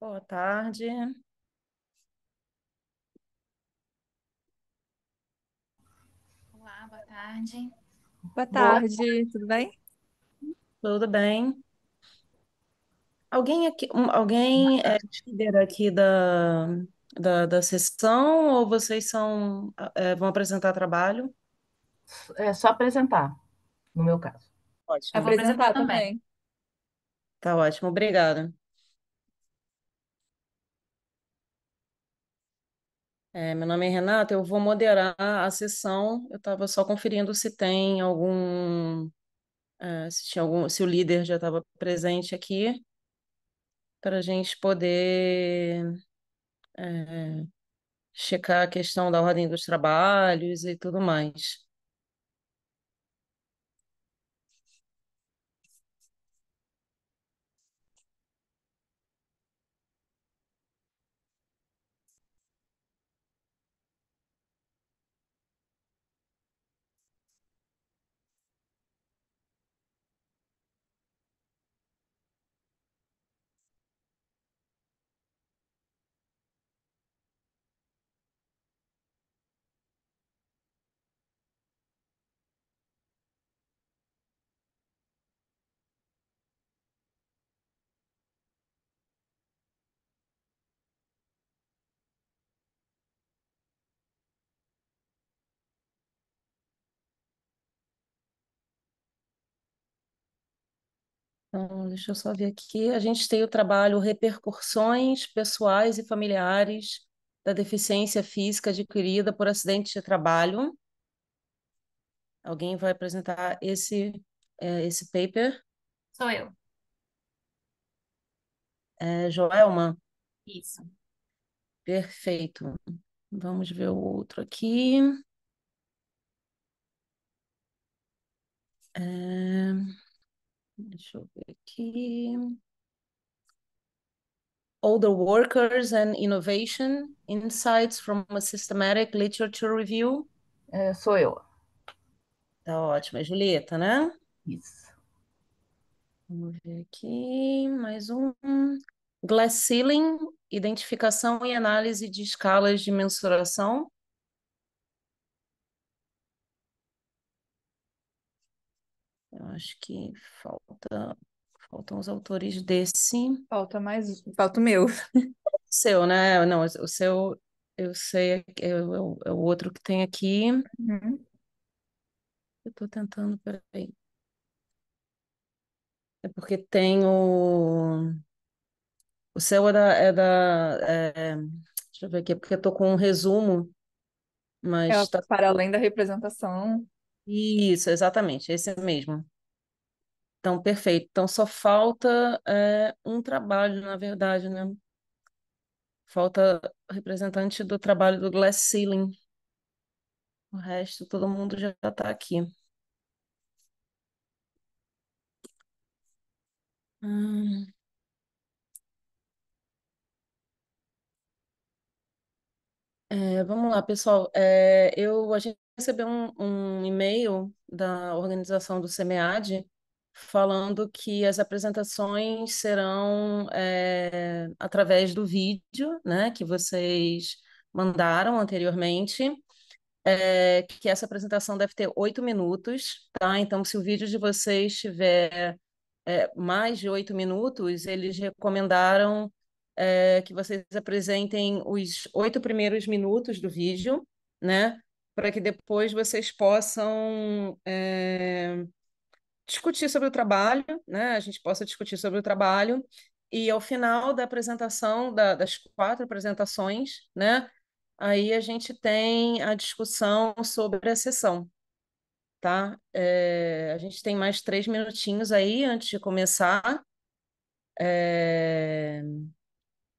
Boa tarde. Olá, boa tarde. Boa Boa, tarde, tudo bem? tudo bem? Alguém aqui, alguém é líder aqui da sessão ou vocês vão apresentar trabalho? É só apresentar, no meu caso. Eu Ótimo, vou apresentar Apresentar também. também. tá ótimo, obrigada. Meu nome é Renata, eu vou moderar a sessão. Eu estava só conferindo se tem se o líder já estava presente aqui, para a gente poder checar a questão da ordem dos trabalhos e tudo mais. Então, deixa eu só ver aqui. A gente tem o trabalho Repercussões pessoais e familiares da deficiência física adquirida por acidente de trabalho. Alguém vai apresentar esse paper? Sou eu. Joelma? Isso. Perfeito. Vamos ver o outro aqui. É, deixa eu ver aqui. Older Workers and Innovation, Insights from a Systematic Literature Review. Sou eu. Tá ótimo. É Julieta, né? Isso. Vamos ver aqui. Mais um. Glass Ceiling, Identificação e Análise de Escalas de Mensuração. Eu acho que faltam os autores desse. Falta o meu. Seu, né? Não, o seu, eu sei, é o outro que tem aqui. Uhum. Eu estou tentando, peraí. É porque tem o seu deixa eu ver aqui, é porque eu tô com um resumo, mas É tá. para além da representação. Isso, exatamente, esse mesmo. Então, perfeito. Então, só falta um trabalho, na verdade, né? Falta representante do trabalho do Glass Ceiling. O resto, todo mundo já está aqui. Hum. Vamos lá, pessoal. A gente recebeu um e-mail da organização do SEMEAD falando que as apresentações serão através do vídeo, né, que vocês mandaram anteriormente, que essa apresentação deve ter 8 minutos, tá? Então, se o vídeo de vocês tiver mais de 8 minutos, eles recomendaram que vocês apresentem os 8 primeiros minutos do vídeo, né? Para que depois vocês possam discutir sobre o trabalho, né? A gente possa discutir sobre o trabalho. E ao final da apresentação, das 4 apresentações, né? Aí a gente tem a discussão sobre a sessão, tá? A gente tem mais 3 minutinhos aí antes de começar. É,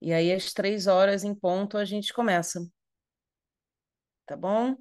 E aí, às 3 horas em ponto, a gente começa, tá bom?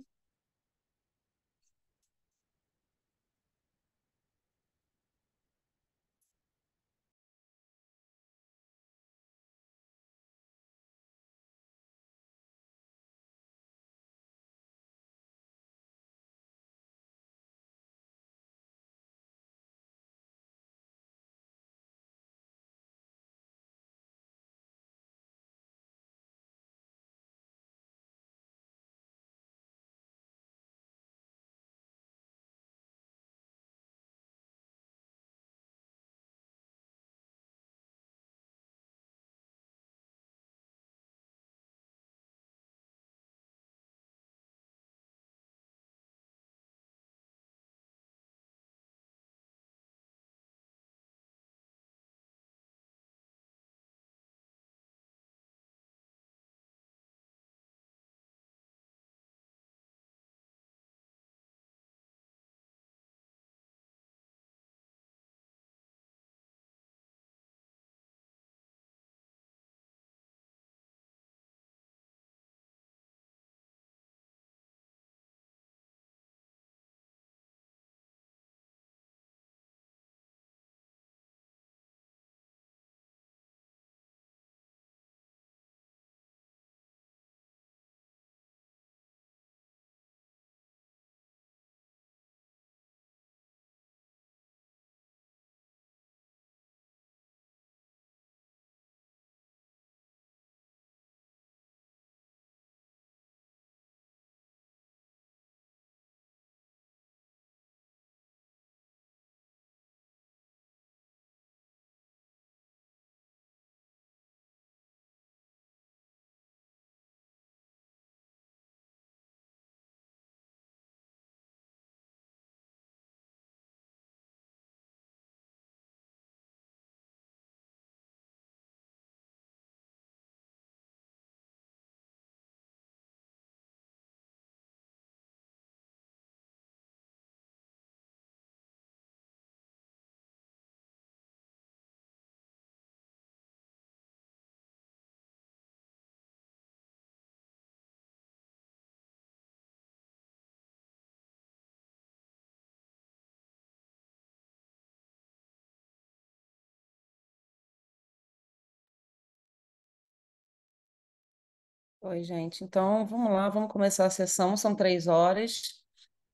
Oi, gente. Então, vamos lá, vamos começar a sessão. São 3 horas.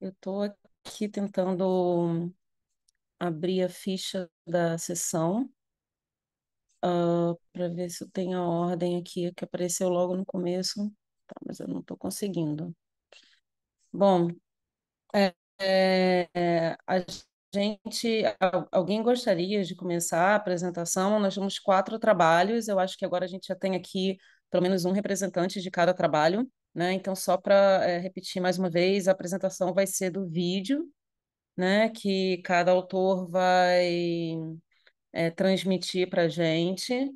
Eu estou aqui tentando abrir a ficha da sessão, para ver se eu tenho a ordem aqui que apareceu logo no começo. Tá, mas eu não estou conseguindo. Bom, é, a gente, alguém gostaria de começar a apresentação? Nós temos 4 trabalhos. Eu acho que agora a gente já tem aqui pelo menos um representante de cada trabalho, né? Então, só para repetir mais uma vez, a apresentação vai ser do vídeo, né? Que cada autor vai transmitir para a gente.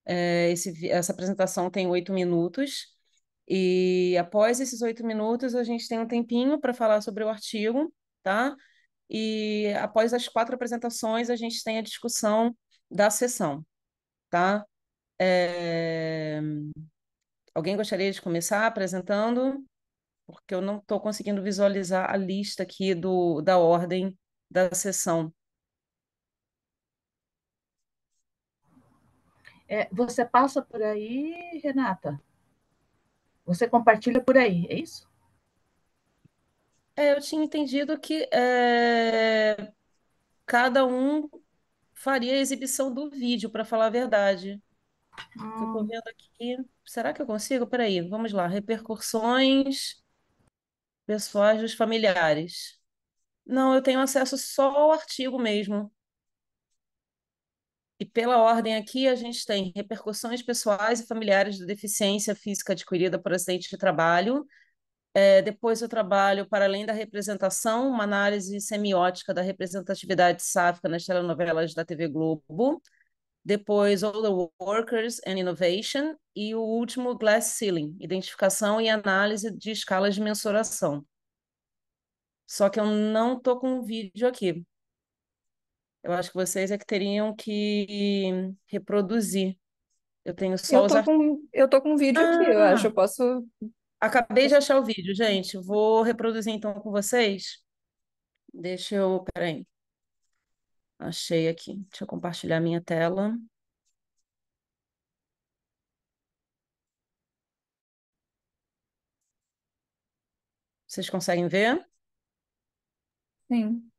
Essa apresentação tem 8 minutos. E após esses 8 minutos, a gente tem um tempinho para falar sobre o artigo, tá? E após as 4 apresentações, a gente tem a discussão da sessão, tá? É, Alguém gostaria de começar apresentando? Porque eu não estou conseguindo visualizar a lista aqui da ordem da sessão. Você passa por aí, Renata? Você compartilha por aí, é isso? Eu tinha entendido que cada um faria a exibição do vídeo, para falar a verdade. Que eu estou Hum, vendo aqui. Será que eu consigo? Peraí, vamos lá. Repercussões pessoais dos familiares. Não, eu tenho acesso só ao artigo mesmo. E pela ordem aqui, a gente tem repercussões pessoais e familiares da deficiência física adquirida por acidente de trabalho. Depois eu trabalho, para além da representação, uma análise semiótica da representatividade sáfica nas telenovelas da TV Globo. Depois, All the Workers and Innovation. E o último, Glass Ceiling, identificação e análise de escalas de mensuração. Só que eu não estou com o vídeo aqui. Eu acho que vocês é que teriam que reproduzir. Eu tenho só os artigos. Eu tô com um vídeo aqui, eu acho. Ah, Eu posso. acabei de achar o vídeo, gente. Vou reproduzir então com vocês. Deixa eu. Peraí. Achei aqui. Deixa eu compartilhar minha tela. Vocês conseguem ver? Sim.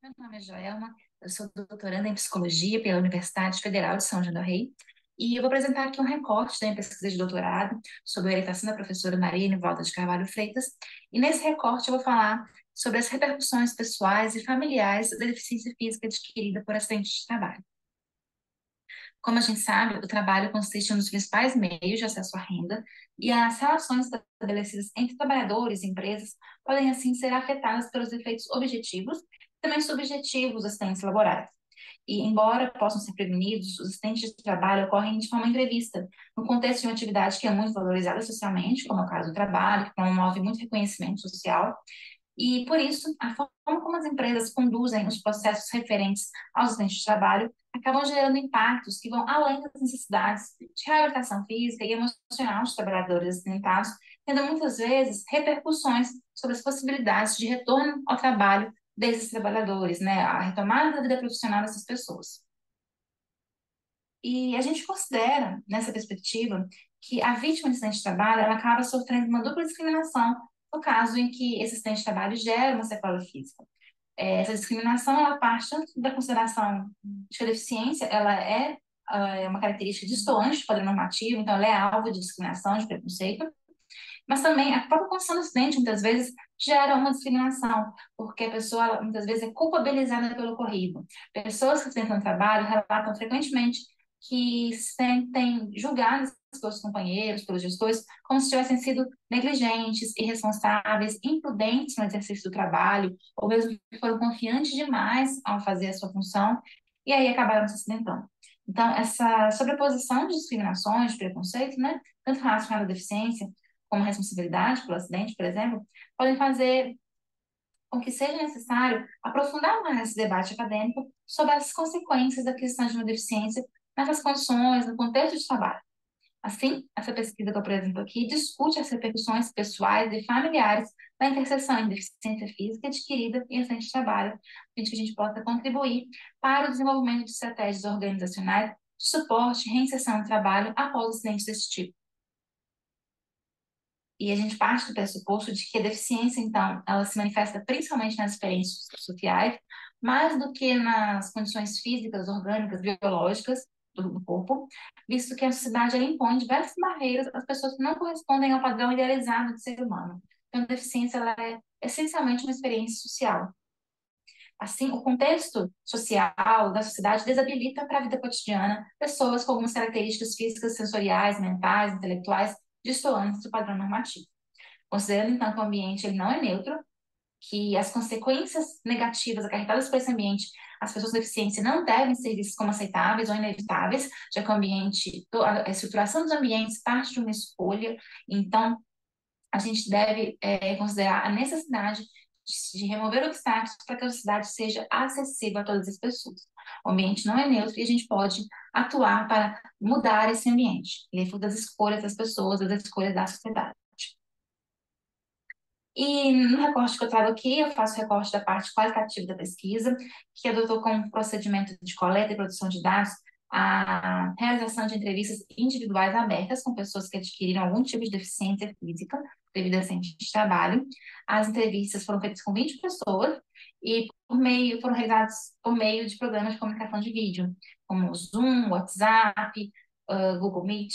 Meu nome é Joelma, eu sou doutoranda em psicologia pela Universidade Federal de São João del Rei e eu vou apresentar aqui um recorte da minha pesquisa de doutorado sobre a orientação da professora Maria Nivalda de Carvalho Freitas. E nesse recorte eu vou falar sobre as repercussões pessoais e familiares da deficiência física adquirida por acidente de trabalho. Como a gente sabe, o trabalho consiste um dos principais meios de acesso à renda e as relações estabelecidas entre trabalhadores e empresas podem, assim, ser afetadas pelos efeitos objetivos e também subjetivos dos acidentes laborais. E, embora possam ser prevenidos, os acidentes de trabalho ocorrem de forma imprevista, no contexto de uma atividade que é muito valorizada socialmente, como é o caso do trabalho, que promove muito reconhecimento social, e, por isso, a forma como as empresas conduzem os processos referentes aos acidentes de trabalho acabam gerando impactos que vão além das necessidades de reabilitação física e emocional dos trabalhadores acidentados, tendo muitas vezes repercussões sobre as possibilidades de retorno ao trabalho desses trabalhadores, né? A retomada da vida profissional dessas pessoas. E a gente considera, nessa perspectiva, que a vítima de acidente de trabalho ela acaba sofrendo uma dupla discriminação no caso em que esse acidente de trabalho gera uma sequela física. Essa discriminação ela parte tanto da consideração de que a deficiência ela é uma característica destoante do padrão normativo, então ela é alvo de discriminação, de preconceito, mas também a própria condição do acidente muitas vezes gera uma discriminação, porque a pessoa ela, muitas vezes é culpabilizada pelo ocorrido. Pessoas que tentam trabalho relatam frequentemente que se sentem julgadas pelos companheiros, pelos gestores, como se tivessem sido negligentes, irresponsáveis, imprudentes no exercício do trabalho, ou mesmo que foram confiantes demais ao fazer a sua função, e aí acabaram se acidentando. Então, essa sobreposição de discriminações, de preconceito, né, tanto relacionada à deficiência, como responsabilidade pelo acidente, por exemplo, podem fazer com que seja necessário aprofundar mais esse debate acadêmico sobre as consequências da questão de uma deficiência nessas condições, no contexto de trabalho. Assim, essa pesquisa que eu apresento aqui discute as repercussões pessoais e familiares da interseção em deficiência física adquirida e acidente de trabalho, a fim de que a gente possa contribuir para o desenvolvimento de estratégias organizacionais de suporte e reinserção no trabalho após acidentes desse tipo. E a gente parte do pressuposto de que a deficiência, então, ela se manifesta principalmente nas experiências sociais, mais do que nas condições físicas, orgânicas, biológicas do corpo, visto que a sociedade ela impõe diversas barreiras às pessoas que não correspondem ao padrão idealizado de ser humano. Então, a deficiência ela é essencialmente uma experiência social. Assim, o contexto social da sociedade desabilita para a vida cotidiana pessoas com algumas características físicas, sensoriais, mentais, intelectuais, destoantes do padrão normativo. Considerando, então, que o ambiente ele não é neutro, que as consequências negativas acarretadas por esse ambiente, as pessoas com deficiência não devem ser vistas como aceitáveis ou inevitáveis, já que o ambiente, a estruturação dos ambientes parte de uma escolha, então a gente deve considerar a necessidade de remover obstáculos para que a cidade seja acessível a todas as pessoas. O ambiente não é neutro e a gente pode atuar para mudar esse ambiente, e é fruto das escolhas das pessoas, das escolhas da sociedade. E no recorte que eu trago aqui, eu faço recorte da parte qualitativa da pesquisa, que adotou como procedimento de coleta e produção de dados a realização de entrevistas individuais abertas com pessoas que adquiriram algum tipo de deficiência física devido a acidente de trabalho. As entrevistas foram feitas com 20 pessoas e foram realizadas por meio de programas de comunicação de vídeo, como Zoom, WhatsApp, Google Meet.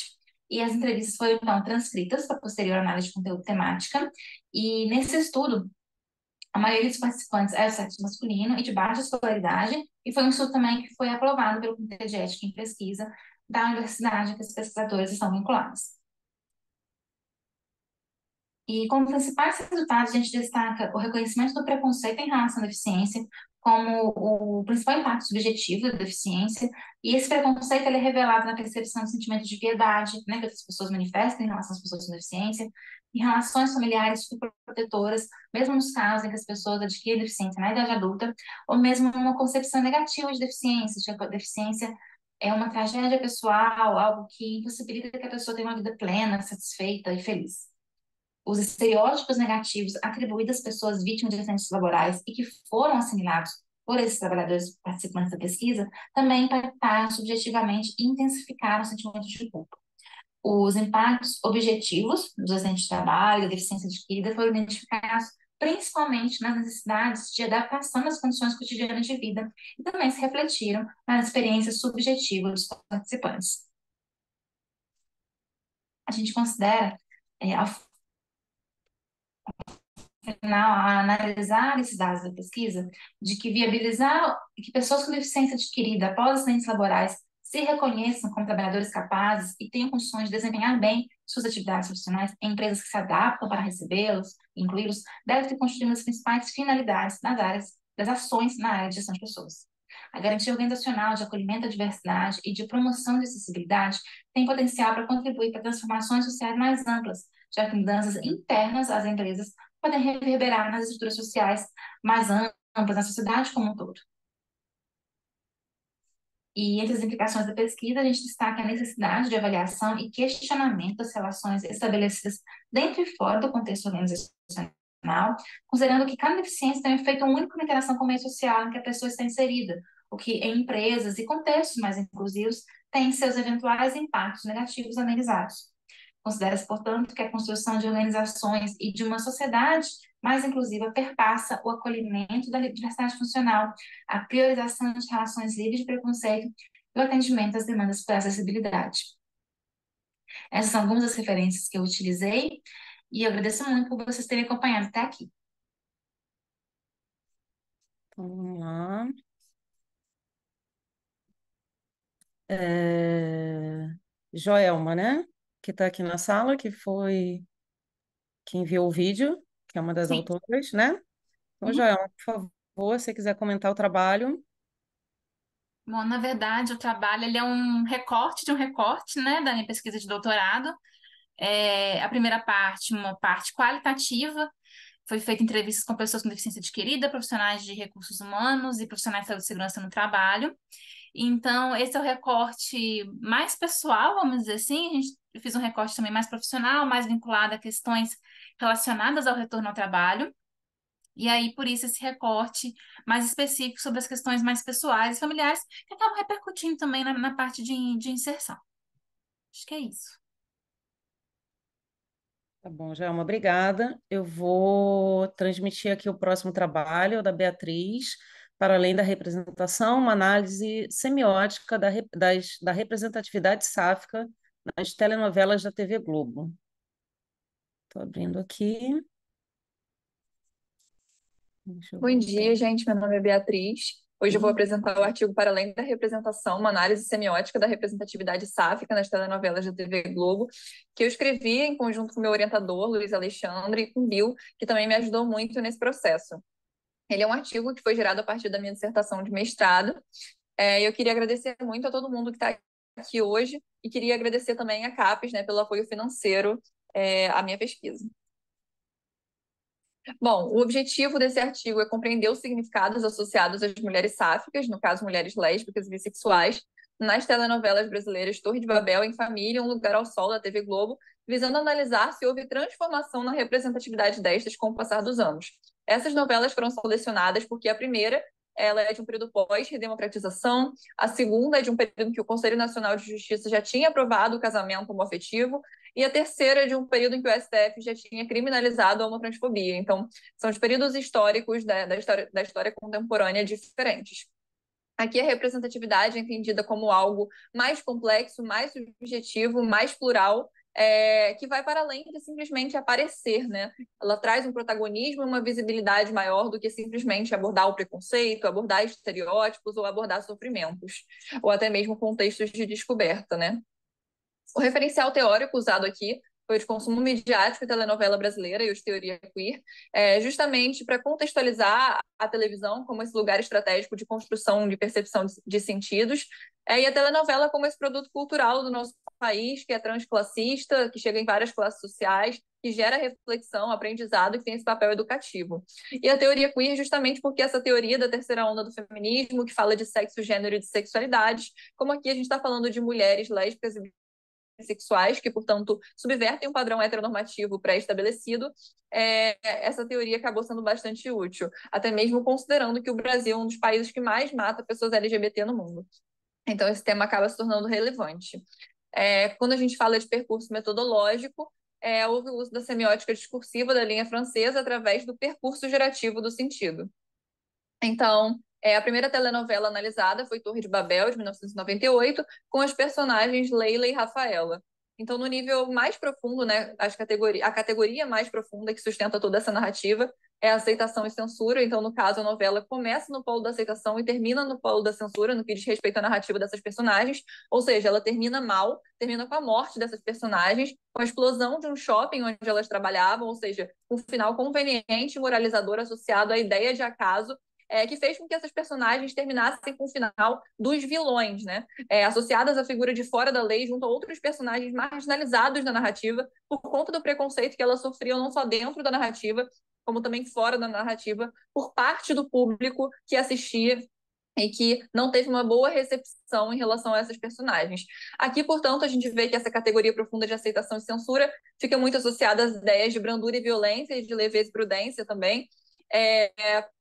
E as entrevistas foram, então, transcritas para posterior análise de conteúdo temática. E nesse estudo, a maioria dos participantes é do sexo masculino e de baixa escolaridade, e foi um estudo também que foi aprovado pelo Comitê de Ética em Pesquisa da universidade que os pesquisadores estão vinculados. E como principais resultados, a gente destaca o reconhecimento do preconceito em relação à deficiência como o principal impacto subjetivo da deficiência, e esse preconceito ele é revelado na percepção de sentimento de piedade, né, que as pessoas manifestam em relação às pessoas com deficiência, em relações familiares protetoras, mesmo nos casos em que as pessoas adquirem deficiência na idade adulta, ou mesmo uma concepção negativa de deficiência, de que a deficiência é uma tragédia pessoal, algo que impossibilita que a pessoa tenha uma vida plena, satisfeita e feliz. Os estereótipos negativos atribuídos às pessoas vítimas de acidentes laborais e que foram assimilados por esses trabalhadores participantes da pesquisa também impactaram subjetivamente e intensificaram o sentimento de culpa. Os impactos objetivos dos acidentes de trabalho e da deficiência adquirida foram identificados principalmente nas necessidades de adaptação das condições cotidianas de vida e também se refletiram nas experiências subjetivas dos participantes. A gente considera a final, a analisar esses dados da pesquisa, de que viabilizar que pessoas com deficiência adquirida após acidentes laborais se reconheçam como trabalhadores capazes e tenham condições de desempenhar bem suas atividades profissionais em empresas que se adaptam para recebê-los e incluí-los, deve ser constituída uma das principais finalidades das ações na área de gestão de pessoas. A garantia organizacional de acolhimento à diversidade e de promoção de acessibilidade tem potencial para contribuir para transformações sociais mais amplas, já que mudanças internas às empresas podem reverberar nas estruturas sociais mais amplas, na sociedade como um todo. E entre as implicações da pesquisa, a gente destaca a necessidade de avaliação e questionamento das relações estabelecidas dentro e fora do contexto organizacional, considerando que cada deficiência tem um efeito único na interação com o meio social em que a pessoa está inserida, o que em empresas e contextos mais inclusivos tem seus eventuais impactos negativos amenizados. Considera-se, portanto, que a construção de organizações e de uma sociedade mais inclusiva perpassa o acolhimento da diversidade funcional, a priorização de relações livres de preconceito e o atendimento às demandas por acessibilidade. Essas são algumas das referências que eu utilizei e eu agradeço muito por vocês terem acompanhado até aqui. Vamos lá. Joelma, né? Que está aqui na sala, que foi que enviou o vídeo, que é uma das Sim. autoras, né? Então, Uhum. Joelma, por favor, se você quiser comentar o trabalho. Bom, na verdade, o trabalho ele é um recorte de um recorte, né, da minha pesquisa de doutorado. A primeira parte, uma parte qualitativa, foi feita entrevistas com pessoas com deficiência adquirida, profissionais de recursos humanos e profissionais de saúde e segurança no trabalho. Então, esse é o recorte mais pessoal, vamos dizer assim. A gente eu fiz um recorte também mais profissional, mais vinculado a questões relacionadas ao retorno ao trabalho. E aí, por isso, esse recorte mais específico sobre as questões mais pessoais e familiares, que acabam repercutindo também na parte de inserção. Acho que é isso. Tá bom, Jaelma, obrigada. Eu vou transmitir aqui o próximo trabalho da Beatriz, para além da representação, uma análise semiótica da representatividade sáfica nas telenovelas da TV Globo. Estou abrindo aqui. Deixa eu Bom dia, voltar. gente. Meu nome é Beatriz. Hoje eu vou apresentar o artigo Para Além da Representação, uma análise semiótica da representatividade sáfica nas telenovelas da TV Globo, que eu escrevi em conjunto com meu orientador, Luiz Alexandre, e com Bill, que também me ajudou muito nesse processo. Ele é um artigo que foi gerado a partir da minha dissertação de mestrado. Eu queria agradecer muito a todo mundo que está aqui hoje e queria agradecer também a CAPES, né, pelo apoio financeiro à minha pesquisa. Bom, o objetivo desse artigo é compreender os significados associados às mulheres sáficas, no caso, mulheres lésbicas e bissexuais, nas telenovelas brasileiras Torre de Babel, Em Família, Um Lugar ao Sol, da TV Globo, visando analisar se houve transformação na representatividade destas com o passar dos anos. Essas novelas foram selecionadas porque a primeira ela é de um período pós-redemocratização, a segunda é de um período em que o Conselho Nacional de Justiça já tinha aprovado o casamento homoafetivo, e a terceira é de um período em que o STF já tinha criminalizado a homotransfobia. Então, são os períodos históricos da história contemporânea diferentes. Aqui a representatividade é entendida como algo mais complexo, mais subjetivo, mais plural, que vai para além de simplesmente aparecer, né? Ela traz um protagonismo e uma visibilidade maior do que simplesmente abordar o preconceito, abordar estereótipos ou abordar sofrimentos, ou até mesmo contextos de descoberta, né? O referencial teórico usado aqui foi o de consumo midiático e telenovela brasileira e os teoria queer, justamente para contextualizar a televisão como esse lugar estratégico de construção de percepção de sentidos, e a telenovela como esse produto cultural do nosso país, que é transclassista, que chega em várias classes sociais, que gera reflexão, aprendizado e que tem esse papel educativo. E a teoria queer justamente porque essa teoria da terceira onda do feminismo, que fala de sexo, gênero e de sexualidades, como aqui a gente está falando de mulheres lésbicas e sexuais, que, portanto, subvertem um padrão heteronormativo pré-estabelecido, essa teoria acabou sendo bastante útil, até mesmo considerando que o Brasil é um dos países que mais mata pessoas LGBT no mundo. Então, esse tema acaba se tornando relevante. Quando a gente fala de percurso metodológico, houve o uso da semiótica discursiva da linha francesa através do percurso gerativo do sentido. Então, a primeira telenovela analisada foi Torre de Babel, de 1998, com as personagens Leila e Rafaela. Então, no nível mais profundo, né, a categoria mais profunda que sustenta toda essa narrativa é a aceitação e censura. Então, no caso, a novela começa no polo da aceitação e termina no polo da censura, no que diz respeito à narrativa dessas personagens. Ou seja, ela termina mal, termina com a morte dessas personagens, com a explosão de um shopping onde elas trabalhavam, ou seja, um final conveniente e moralizador associado à ideia de acaso, que fez com que essas personagens terminassem com o final dos vilões, né? Associadas à figura de fora da lei junto a outros personagens marginalizados da narrativa por conta do preconceito que elas sofriam não só dentro da narrativa, como também fora da narrativa, por parte do público que assistia e que não teve uma boa recepção em relação a essas personagens. Aqui, portanto, a gente vê que essa categoria profunda de aceitação e censura fica muito associada às ideias de brandura e violência e de leveza e prudência também,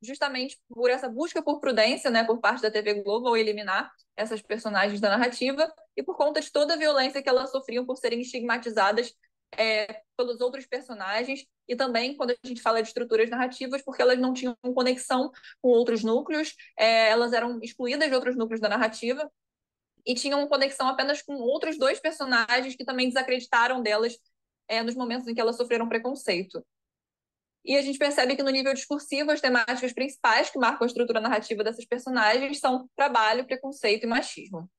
justamente por essa busca por prudência, né, por parte da TV Globo, ao eliminar essas personagens da narrativa e por conta de toda a violência que elas sofriam por serem estigmatizadas pelos outros personagens, e também quando a gente fala de estruturas narrativas, porque elas não tinham conexão com outros núcleos, elas eram excluídas de outros núcleos da narrativa e tinham conexão apenas com outros dois personagens que também desacreditaram delas nos momentos em que elas sofreram preconceito. E a gente percebe que no nível discursivo, as temáticas principais que marcam a estrutura narrativa dessas personagens são trabalho, preconceito e machismo.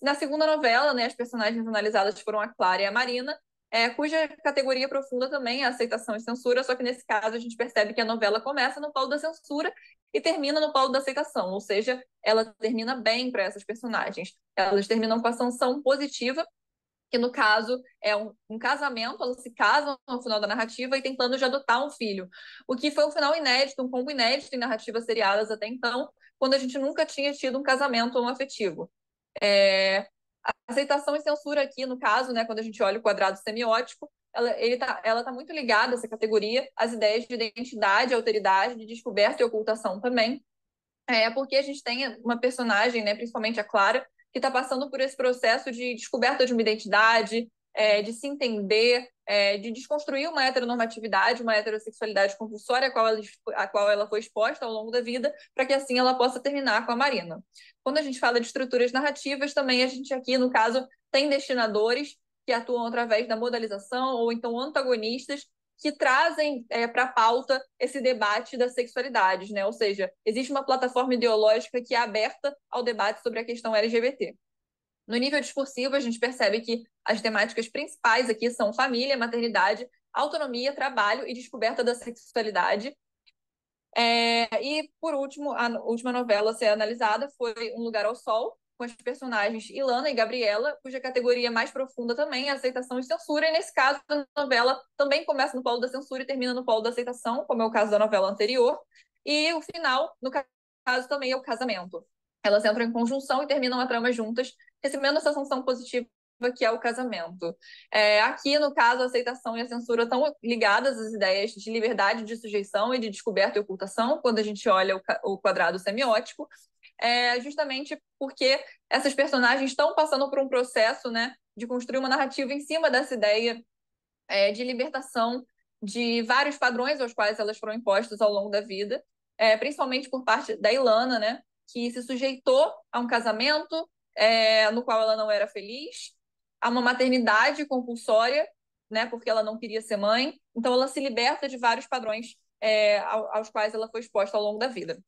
Na segunda novela, né, as personagens analisadas foram a Clara e a Marina, cuja categoria profunda também é a aceitação e censura, só que nesse caso a gente percebe que a novela começa no polo da censura e termina no polo da aceitação, ou seja, ela termina bem para essas personagens. Elas terminam com a sanção positiva, que no caso é um casamento, elas se casam no final da narrativa e tem plano de adotar um filho. O que foi um final inédito, um combo inédito em narrativas seriadas até então, quando a gente nunca tinha tido um casamento homoafetivo. A aceitação e censura aqui, no caso, né, quando a gente olha o quadrado semiótico, ela tá muito ligada, essa categoria, às ideias de identidade, alteridade, de descoberta e ocultação também. Porque a gente tem uma personagem, né, principalmente a Clara, que está passando por esse processo de descoberta de uma identidade, de se entender, de desconstruir uma heteronormatividade, uma heterossexualidade compulsória a qual ela foi exposta ao longo da vida, para que assim ela possa terminar com a Marina. Quando a gente fala de estruturas narrativas, também a gente aqui, no caso, tem destinadores que atuam através da modalização, ou então antagonistas, que trazem para a pauta esse debate das sexualidades, né? Ou seja, existe uma plataforma ideológica que é aberta ao debate sobre a questão LGBT. No nível discursivo, a gente percebe que as temáticas principais aqui são família, maternidade, autonomia, trabalho e descoberta da sexualidade. E, por último, a última novela a ser analisada foi Um Lugar ao Sol, com as personagens Ilana e Gabriela, cuja categoria mais profunda também é aceitação e censura, e nesse caso a novela também começa no polo da censura e termina no polo da aceitação, como é o caso da novela anterior, e o final, no caso, também é o casamento. Elas entram em conjunção e terminam a trama juntas, recebendo essa sanção positiva que é o casamento. Aqui, no caso, a aceitação e a censura estão ligadas às ideias de liberdade de sujeição e de descoberta e ocultação, quando a gente olha o quadrado semiótico, justamente porque essas personagens estão passando por um processo, né, de construir uma narrativa em cima dessa ideia de libertação de vários padrões aos quais elas foram impostas ao longo da vida, principalmente por parte da Ilana, né, que se sujeitou a um casamento no qual ela não era feliz, a uma maternidade compulsória, né, porque ela não queria ser mãe. Então ela se liberta de vários padrões aos quais ela foi exposta ao longo da vida.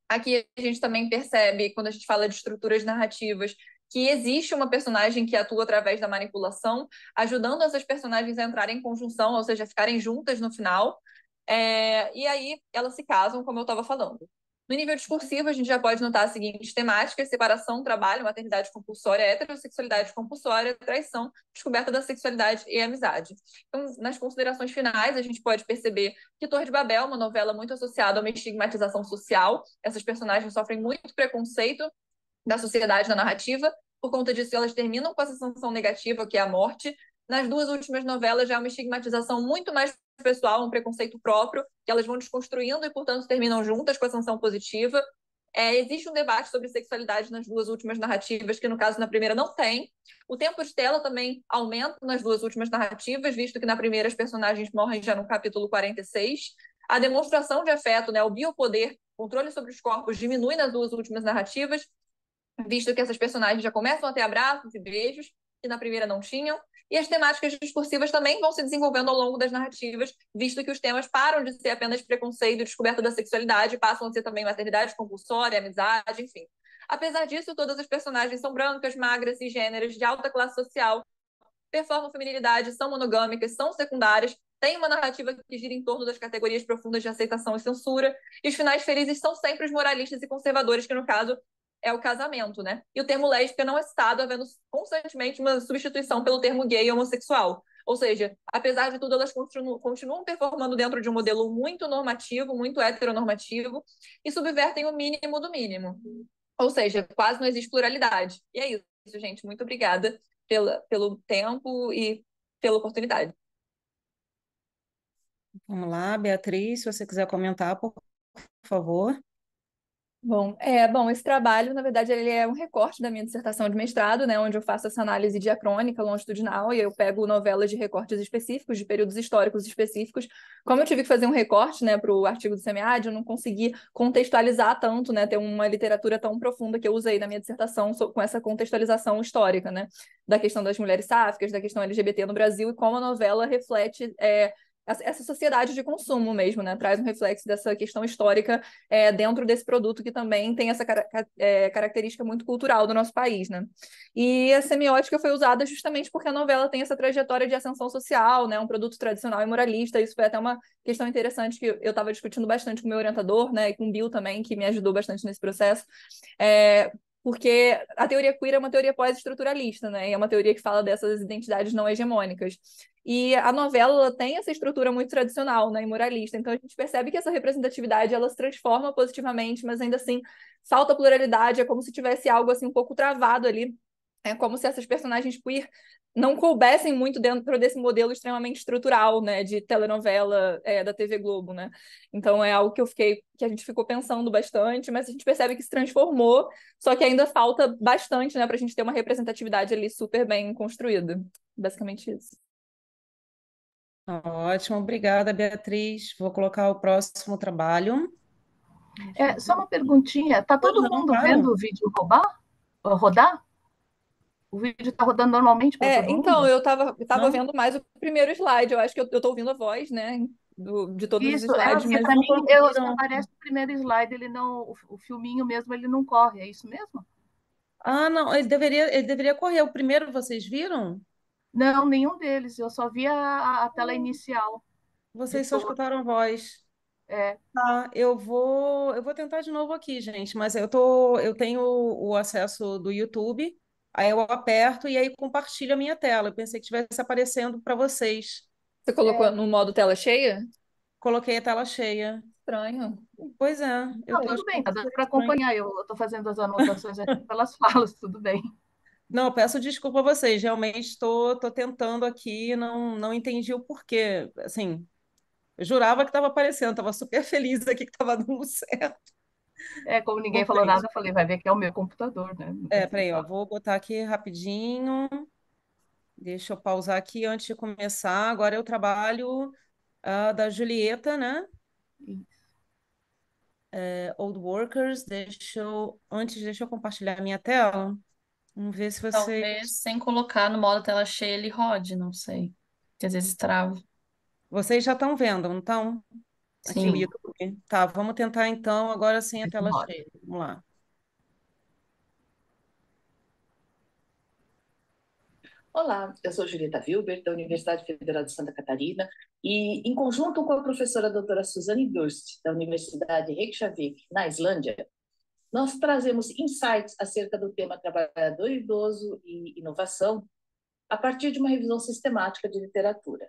Aqui a gente também percebe, quando a gente fala de estruturas narrativas, que existe uma personagem que atua através da manipulação, ajudando essas personagens a entrarem em conjunção, ou seja, ficarem juntas no final. E aí elas se casam, como eu estava falando. No nível discursivo, a gente já pode notar as seguintes temáticas: separação, trabalho, maternidade compulsória, heterossexualidade compulsória, traição, descoberta da sexualidade e amizade. Então, nas considerações finais, a gente pode perceber que Torre de Babel é uma novela muito associada a uma estigmatização social. Essas personagens sofrem muito preconceito da sociedade na narrativa. Por conta disso, elas terminam com essa sanção negativa, que é a morte. Nas duas últimas novelas, já é uma estigmatização muito mais pessoal, um preconceito próprio, que elas vão desconstruindo e, portanto, terminam juntas com a sanção positiva. Existe um debate sobre sexualidade nas duas últimas narrativas, que no caso na primeira não tem. O tempo de tela também aumenta nas duas últimas narrativas, visto que na primeira as personagens morrem já no capítulo 46. A demonstração de afeto, né, o biopoder, controle sobre os corpos, diminui nas duas últimas narrativas, visto que essas personagens já começam a ter abraços e beijos, que na primeira não tinham. E as temáticas discursivas também vão se desenvolvendo ao longo das narrativas, visto que os temas param de ser apenas preconceito e descoberta da sexualidade, passam a ser também maternidade compulsória, amizade, enfim. Apesar disso, todas as personagens são brancas, magras, cisgêneras, de alta classe social, performam feminilidade, são monogâmicas, são secundárias, tem uma narrativa que gira em torno das categorias profundas de aceitação e censura, e os finais felizes são sempre os moralistas e conservadores, que no caso é o casamento, né? E o termo lésbica não é citado, havendo constantemente uma substituição pelo termo gay e homossexual. Ou seja, apesar de tudo, elas continuam performando dentro de um modelo muito normativo, muito heteronormativo, e subvertem o mínimo do mínimo. Ou seja, quase não existe pluralidade. E é isso, gente. Muito obrigada pelo tempo e pela oportunidade. Vamos lá, Beatriz, se você quiser comentar, por favor. Bom, esse trabalho, na verdade, ele é um recorte da minha dissertação de mestrado, né, onde eu faço essa análise diacrônica longitudinal e eu pego novelas de recortes específicos, de períodos históricos específicos. Como eu tive que fazer um recorte, né, para o artigo do SEMEAD, eu não consegui contextualizar tanto, né, ter uma literatura tão profunda que eu usei na minha dissertação com essa contextualização histórica, né, da questão das mulheres sáficas, da questão LGBT no Brasil e como a novela reflete essa sociedade de consumo mesmo, né? Traz um reflexo dessa questão histórica dentro desse produto que também tem essa característica muito cultural do nosso país, né? E a semiótica foi usada justamente porque a novela tem essa trajetória de ascensão social, né? Um produto tradicional e moralista. Isso foi até uma questão interessante que eu estava discutindo bastante com o meu orientador, né? E com o Bill também, que me ajudou bastante nesse processo. Porque a teoria queer é uma teoria pós-estruturalista, né? E é uma teoria que fala dessas identidades não hegemônicas. E a novela tem essa estrutura muito tradicional, né, e moralista. Então a gente percebe que essa representatividade ela se transforma positivamente, mas ainda assim falta pluralidade, é como se tivesse algo assim um pouco travado ali É como se essas personagens queer não coubessem muito dentro desse modelo extremamente estrutural, né, de telenovela da TV Globo, né? Então é algo que a gente ficou pensando bastante, mas a gente percebe que se transformou, só que ainda falta bastante, né, para a gente ter uma representatividade ali super bem construída. Basicamente isso. Ótimo, obrigada, Beatriz. Vou colocar o próximo trabalho. Só uma perguntinha. Tá Pois todo não, mundo claro. vendo o vídeo rodar? O vídeo está rodando normalmente para todo Então, mundo? eu tava Não? vendo mais o primeiro slide. Eu acho que eu tô ouvindo a voz, né, de todos os Isso, slides, porque mas para mim só Ouviram? aparece o primeiro slide, ele não, o filminho mesmo, ele não corre, é isso mesmo? Ah, não, ele deveria correr. O primeiro vocês viram? Não, nenhum deles, eu só vi a tela inicial de Vocês só todos. escutaram a voz. É, Tá, eu vou tentar de novo aqui, gente, mas eu tenho o acesso do YouTube, aí eu aperto e aí compartilho a minha tela. Eu pensei que estivesse aparecendo para vocês. você colocou no modo tela cheia? Coloquei a tela cheia. Estranho. Pois é, eu não, tô tudo bem, achando tá dando super para estranho. acompanhar, eu estou fazendo as anotações aqui pelas falas, tudo bem. Não, eu peço desculpa a vocês, realmente estou tentando aqui, não entendi o porquê. Assim, eu jurava que estava aparecendo, estava super feliz aqui que estava dando certo. Como Bom, ninguém falou nada, gente, eu falei, vai ver que é o meu computador, né? Vai ser peraí, ó, só. vou botar aqui rapidinho. Deixa eu pausar aqui antes de começar. Agora eu trabalho da Julieta, né? Old Workers. Deixa eu compartilhar minha tela. Vamos ver se vocês. Talvez sem colocar no modo tela cheia ele rode, não sei. Que às vezes trava. Vocês já estão vendo, não estão? Aqui o Sim. Sim, YouTube. Tá, vamos tentar então agora sem a esse tela roda. cheia. Vamos lá. Olá, eu sou Julieta Wilber, da Universidade Federal de Santa Catarina, e em conjunto com a professora doutora Suzane Durst, da Universidade Reykjavik, na Islândia, nós trazemos insights acerca do tema trabalhador idoso e inovação a partir de uma revisão sistemática de literatura.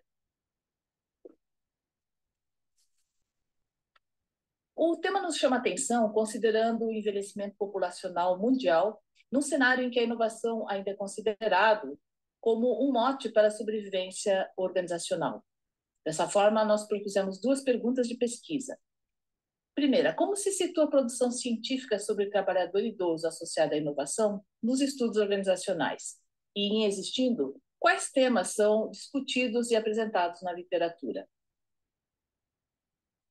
O tema nos chama atenção considerando o envelhecimento populacional mundial, num cenário em que a inovação ainda é considerado como um mote para a sobrevivência organizacional. Dessa forma, nós propusemos duas perguntas de pesquisa. Primeira, como se situa a produção científica sobre trabalhador idoso associada à inovação nos estudos organizacionais? E, em existindo, quais temas são discutidos e apresentados na literatura?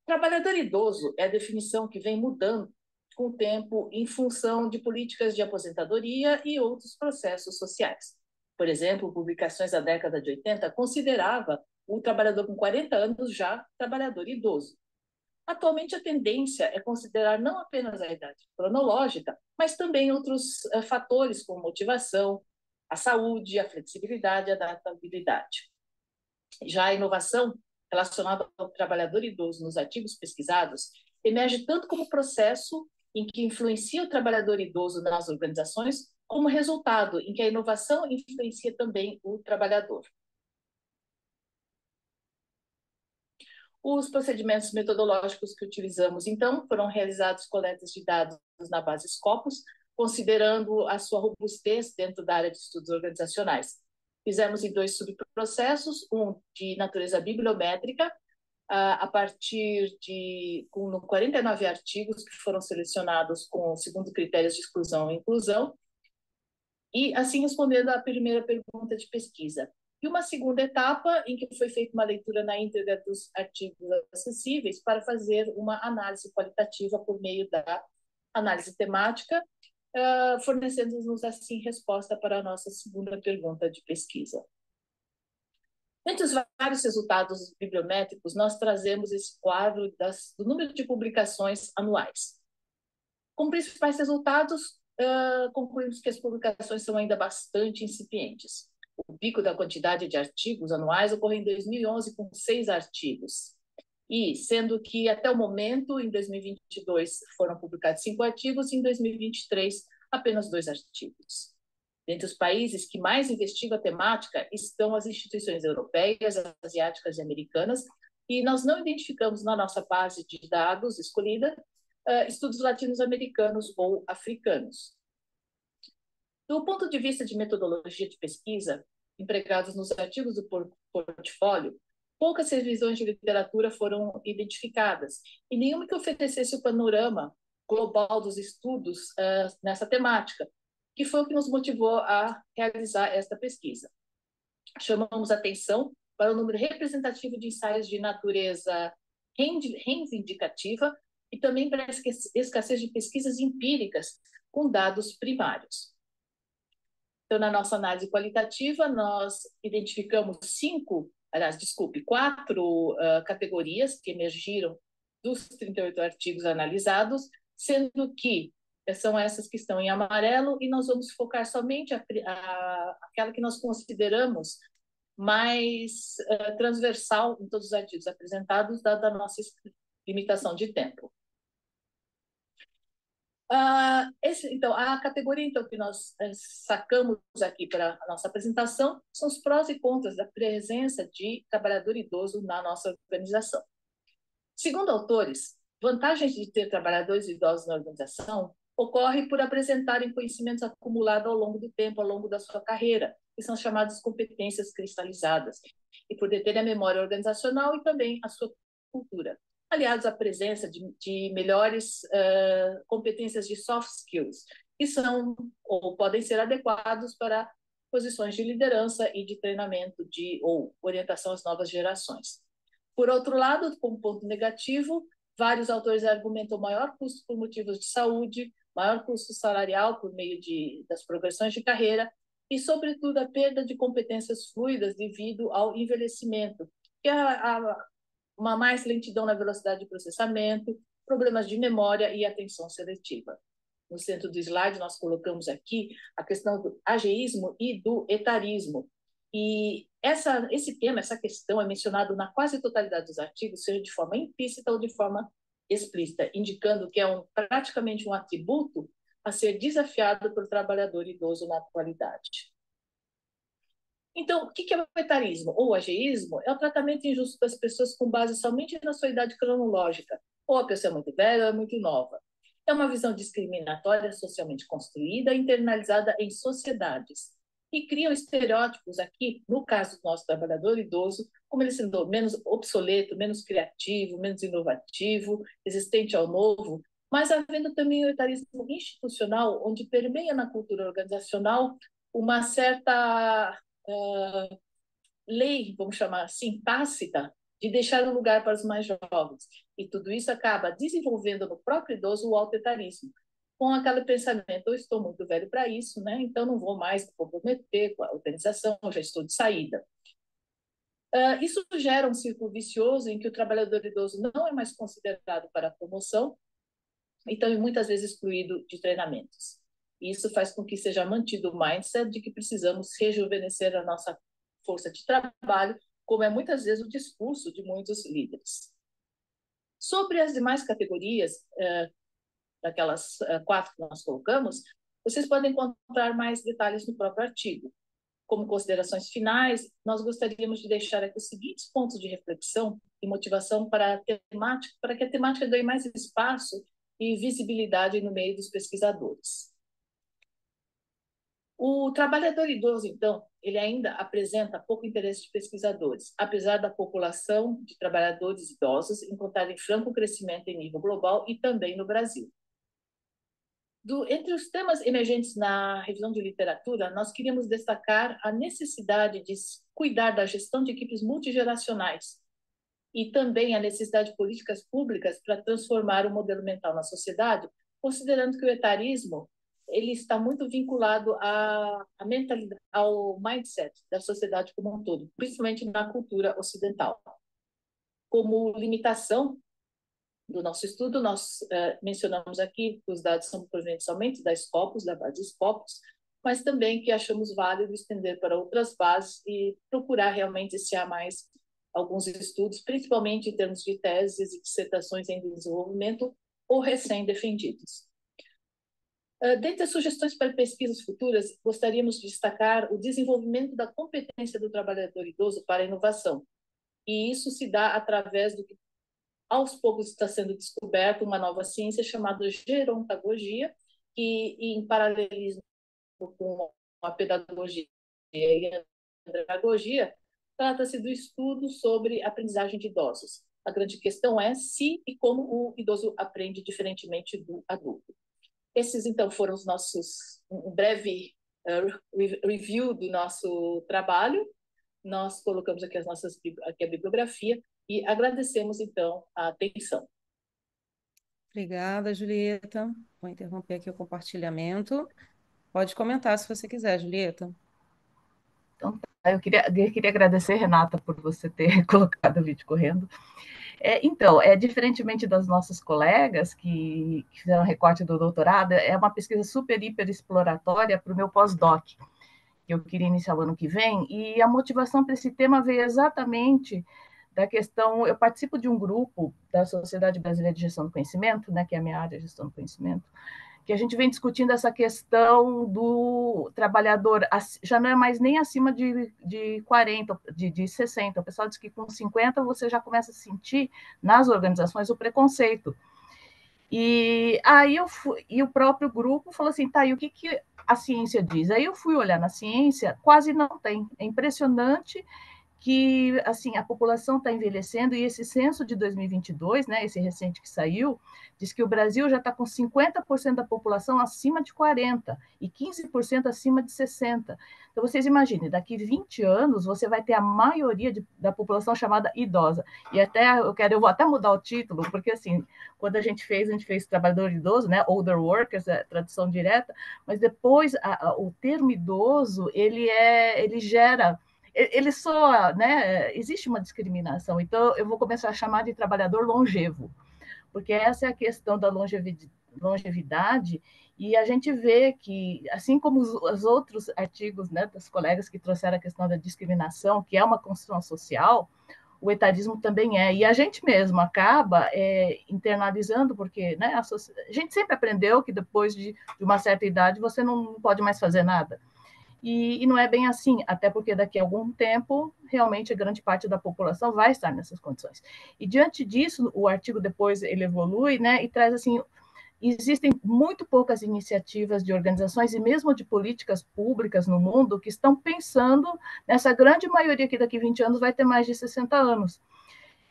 Trabalhador idoso é a definição que vem mudando com o tempo em função de políticas de aposentadoria e outros processos sociais. Por exemplo, publicações da década de 80 considerava o trabalhador com 40 anos já trabalhador idoso. Atualmente, a tendência é considerar não apenas a idade cronológica, mas também outros fatores como motivação, a saúde, a flexibilidade e a adaptabilidade. Já a inovação relacionada ao trabalhador idoso nos artigos pesquisados emerge tanto como processo em que influencia o trabalhador idoso nas organizações, como resultado em que a inovação influencia também o trabalhador. Os procedimentos metodológicos que utilizamos, então, foram realizados coletas de dados na base Scopus, considerando a sua robustez dentro da área de estudos organizacionais. Fizemos em dois subprocessos, um de natureza bibliométrica, a partir de 49 artigos que foram selecionados segundo critérios de exclusão e inclusão, e assim respondendo à primeira pergunta de pesquisa. E uma segunda etapa, em que foi feita uma leitura na íntegra dos artigos acessíveis para fazer uma análise qualitativa por meio da análise temática, fornecendo-nos assim resposta para a nossa segunda pergunta de pesquisa. Entre os vários resultados bibliométricos, nós trazemos esse quadro do número de publicações anuais. Como principais resultados, concluímos que as publicações são ainda bastante incipientes. O pico da quantidade de artigos anuais ocorreu em 2011, com 6 artigos. E, sendo que, até o momento, em 2022, foram publicados 5 artigos, e em 2023, apenas 2 artigos. Dentre os países que mais investigam a temática estão as instituições europeias, asiáticas e americanas, e nós não identificamos na nossa base de dados escolhida estudos latino-americanos ou africanos. Do ponto de vista de metodologia de pesquisa, empregados nos artigos do portfólio, poucas revisões de literatura foram identificadas, e nenhuma que oferecesse o panorama global dos estudos nessa temática, que foi o que nos motivou a realizar esta pesquisa. Chamamos atenção para o número representativo de ensaios de natureza reivindicativa e também para a escassez de pesquisas empíricas com dados primários. Então, na nossa análise qualitativa, nós identificamos quatro categorias que emergiram dos 38 artigos analisados, sendo que são essas que estão em amarelo, e nós vamos focar somente aquela que nós consideramos mais transversal em todos os artigos apresentados, dada a nossa limitação de tempo. Então, a categoria que nós sacamos aqui para a nossa apresentação são os prós e contras da presença de trabalhador idoso na nossa organização. Segundo autores, vantagens de ter trabalhadores idosos na organização ocorre por apresentarem conhecimentos acumulados ao longo do tempo, ao longo da sua carreira, que são chamadas competências cristalizadas, e por deter a memória organizacional e também a sua cultura, aliados à presença de melhores competências de soft skills, que são ou podem ser adequados para posições de liderança e de treinamento ou orientação às novas gerações. Por outro lado, como ponto negativo, vários autores argumentam maior custo por motivos de saúde, maior custo salarial por meio das progressões de carreira e, sobretudo, a perda de competências fluidas devido ao envelhecimento, que é uma mais lentidão na velocidade de processamento, problemas de memória e atenção seletiva. No centro do slide, nós colocamos aqui a questão do ageísmo e do etarismo. E esse tema, essa questão é mencionado na quase totalidade dos artigos, seja de forma implícita ou de forma explícita, indicando que é praticamente um atributo a ser desafiado pelo trabalhador idoso na atualidade. Então, o que é o etarismo ou ageísmo? É o tratamento injusto das pessoas com base somente na sua idade cronológica. Ou a pessoa é muito velha ou é muito nova. É uma visão discriminatória socialmente construída e internalizada em sociedades. E criam estereótipos aqui, no caso do nosso trabalhador idoso, como ele sendo menos obsoleto, menos criativo, menos inovativo, resistente ao novo, mas havendo também o etarismo institucional, onde permeia na cultura organizacional uma certa lei, vamos chamar assim, tácita, de deixar um lugar para os mais jovens. E tudo isso acaba desenvolvendo no próprio idoso o autoritarismo, com aquele pensamento: eu estou muito velho para isso, né? Então não vou mais me comprometer com a organização, já estou de saída. Isso gera um círculo vicioso em que o trabalhador idoso não é mais considerado para a promoção, então é muitas vezes excluído de treinamentos. E isso faz com que seja mantido o mindset de que precisamos rejuvenescer a nossa força de trabalho, como é muitas vezes o discurso de muitos líderes. Sobre as demais categorias, daquelas quatro que nós colocamos, vocês podem encontrar mais detalhes no próprio artigo. Como considerações finais, nós gostaríamos de deixar aqui os seguintes pontos de reflexão e motivação para que a temática ganhe mais espaço e visibilidade no meio dos pesquisadores. O trabalhador idoso, então, ele ainda apresenta pouco interesse de pesquisadores, apesar da população de trabalhadores idosos encontrar em franco crescimento em nível global e também no Brasil. Entre os temas emergentes na revisão de literatura, nós queríamos destacar a necessidade de cuidar da gestão de equipes multigeracionais e também a necessidade de políticas públicas para transformar o modelo mental na sociedade, considerando que o etarismo ele está muito vinculado à mentalidade, ao mindset da sociedade como um todo, principalmente na cultura ocidental. Como limitação do nosso estudo, nós mencionamos aqui que os dados são provenientes somente da Scopus, da base Scopus, mas também que achamos válido estender para outras bases e procurar realmente se há mais alguns estudos, principalmente em termos de teses e dissertações em desenvolvimento ou recém-defendidos. Dentre as sugestões para pesquisas futuras, gostaríamos de destacar o desenvolvimento da competência do trabalhador idoso para a inovação. E isso se dá através do que aos poucos está sendo descoberto uma nova ciência chamada gerontagogia, que em paralelismo com a pedagogia e a andragogia, trata-se do estudo sobre aprendizagem de idosos. A grande questão é se e como o idoso aprende diferentemente do adulto. Esses, então, foram os nossos, um breve review do nosso trabalho. Nós colocamos aqui aqui a bibliografia e agradecemos, então, a atenção. Obrigada, Julieta. Vou interromper aqui o compartilhamento. Pode comentar se você quiser, Julieta. Então, eu queria agradecer, Renata, por você ter colocado o vídeo correndo. Então, diferentemente das nossas colegas que fizeram recorte do doutorado, é uma pesquisa super, hiper exploratória para o meu pós-doc, que eu queria iniciar o ano que vem, e a motivação para esse tema veio exatamente da questão, eu participo de um grupo da Sociedade Brasileira de Gestão do Conhecimento, né, que é a minha área de gestão do conhecimento, que a gente vem discutindo essa questão do trabalhador, já não é mais nem acima de 40, de 60. O pessoal diz que com 50 você já começa a sentir nas organizações o preconceito. E aí e o próprio grupo falou assim, tá, e o que a ciência diz? Aí eu fui olhar na ciência, quase não tem. É impressionante que assim a população está envelhecendo e esse censo de 2022, né, esse recente que saiu, diz que o Brasil já está com 50% da população acima de 40 e 15% acima de 60. Então vocês imaginem, daqui 20 anos você vai ter a maioria da população chamada idosa. E eu vou até mudar o título, porque assim, quando a gente fez trabalhador idoso, né, older workers, tradução direta, mas depois o termo idoso, ele gera ele só, né, existe uma discriminação, então eu vou começar a chamar de trabalhador longevo, porque essa é a questão da longevidade, e a gente vê que, assim como os outros artigos, né, dos colegas que trouxeram a questão da discriminação, que é uma construção social, o etarismo também é, e a gente mesmo acaba internalizando, porque né, a gente sempre aprendeu que depois de uma certa idade você não pode mais fazer nada. E não é bem assim, até porque daqui a algum tempo, realmente, a grande parte da população vai estar nessas condições. E, diante disso, o artigo depois ele evolui, né, e traz, assim, existem muito poucas iniciativas de organizações e mesmo de políticas públicas no mundo que estão pensando nessa grande maioria que daqui a 20 anos vai ter mais de 60 anos.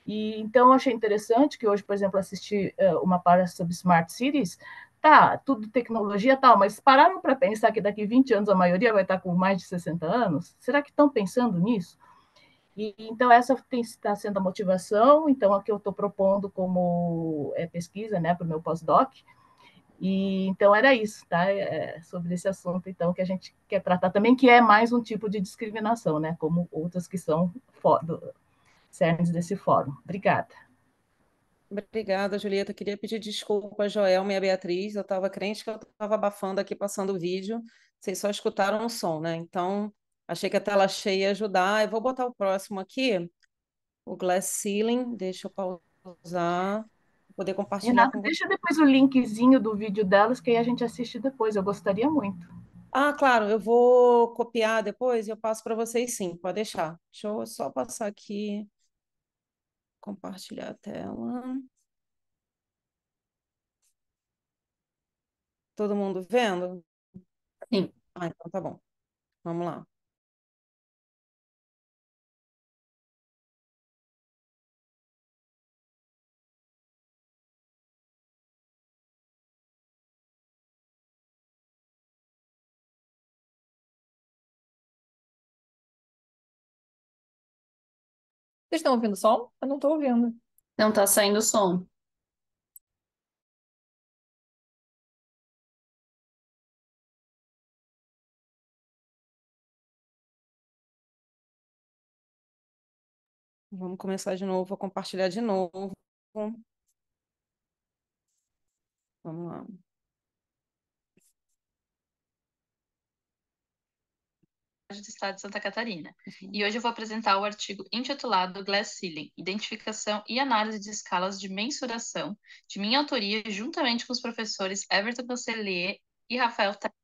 E, então, eu achei interessante que hoje, por exemplo, assisti uma palestra sobre Smart Cities. Tá, tudo tecnologia e tal, mas pararam para pensar que daqui 20 anos a maioria vai estar com mais de 60 anos? Será que estão pensando nisso? Então, essa está sendo a motivação, então, a que eu estou propondo como pesquisa, né, para o meu pós-doc. E, então, era isso, tá? Sobre esse assunto, então, que a gente quer tratar também, que é mais um tipo de discriminação, né, como outras que são cernes desse fórum. Obrigada. Obrigada, Julieta. Eu queria pedir desculpa a Joelma e a Beatriz. Eu estava crente que eu estava abafando aqui, passando o vídeo. Vocês só escutaram o som, né? Então, achei que a tela cheia ia ajudar. Eu vou botar o próximo aqui, o Glass Ceiling. Deixa eu pausar, poder compartilhar Renata, com vocês. deixa depois o linkzinho do vídeo delas, que aí a gente assiste depois. Eu gostaria muito. Ah, claro, eu vou copiar depois e eu passo para vocês sim, pode deixar. Deixa eu só passar aqui, compartilhar a tela. Todo mundo vendo? Sim. Ah, então tá bom. Vamos lá. Vocês estão ouvindo o som? Eu não estou ouvindo. Não tá saindo som. Vamos começar de novo, vou compartilhar de novo. Vamos lá. Do Estado de Santa Catarina. E hoje eu vou apresentar o artigo intitulado Glass Ceiling, Identificação e Análise de Escalas de Mensuração, de minha autoria, juntamente com os professores Everton Cancellier e Rafael Teixeira.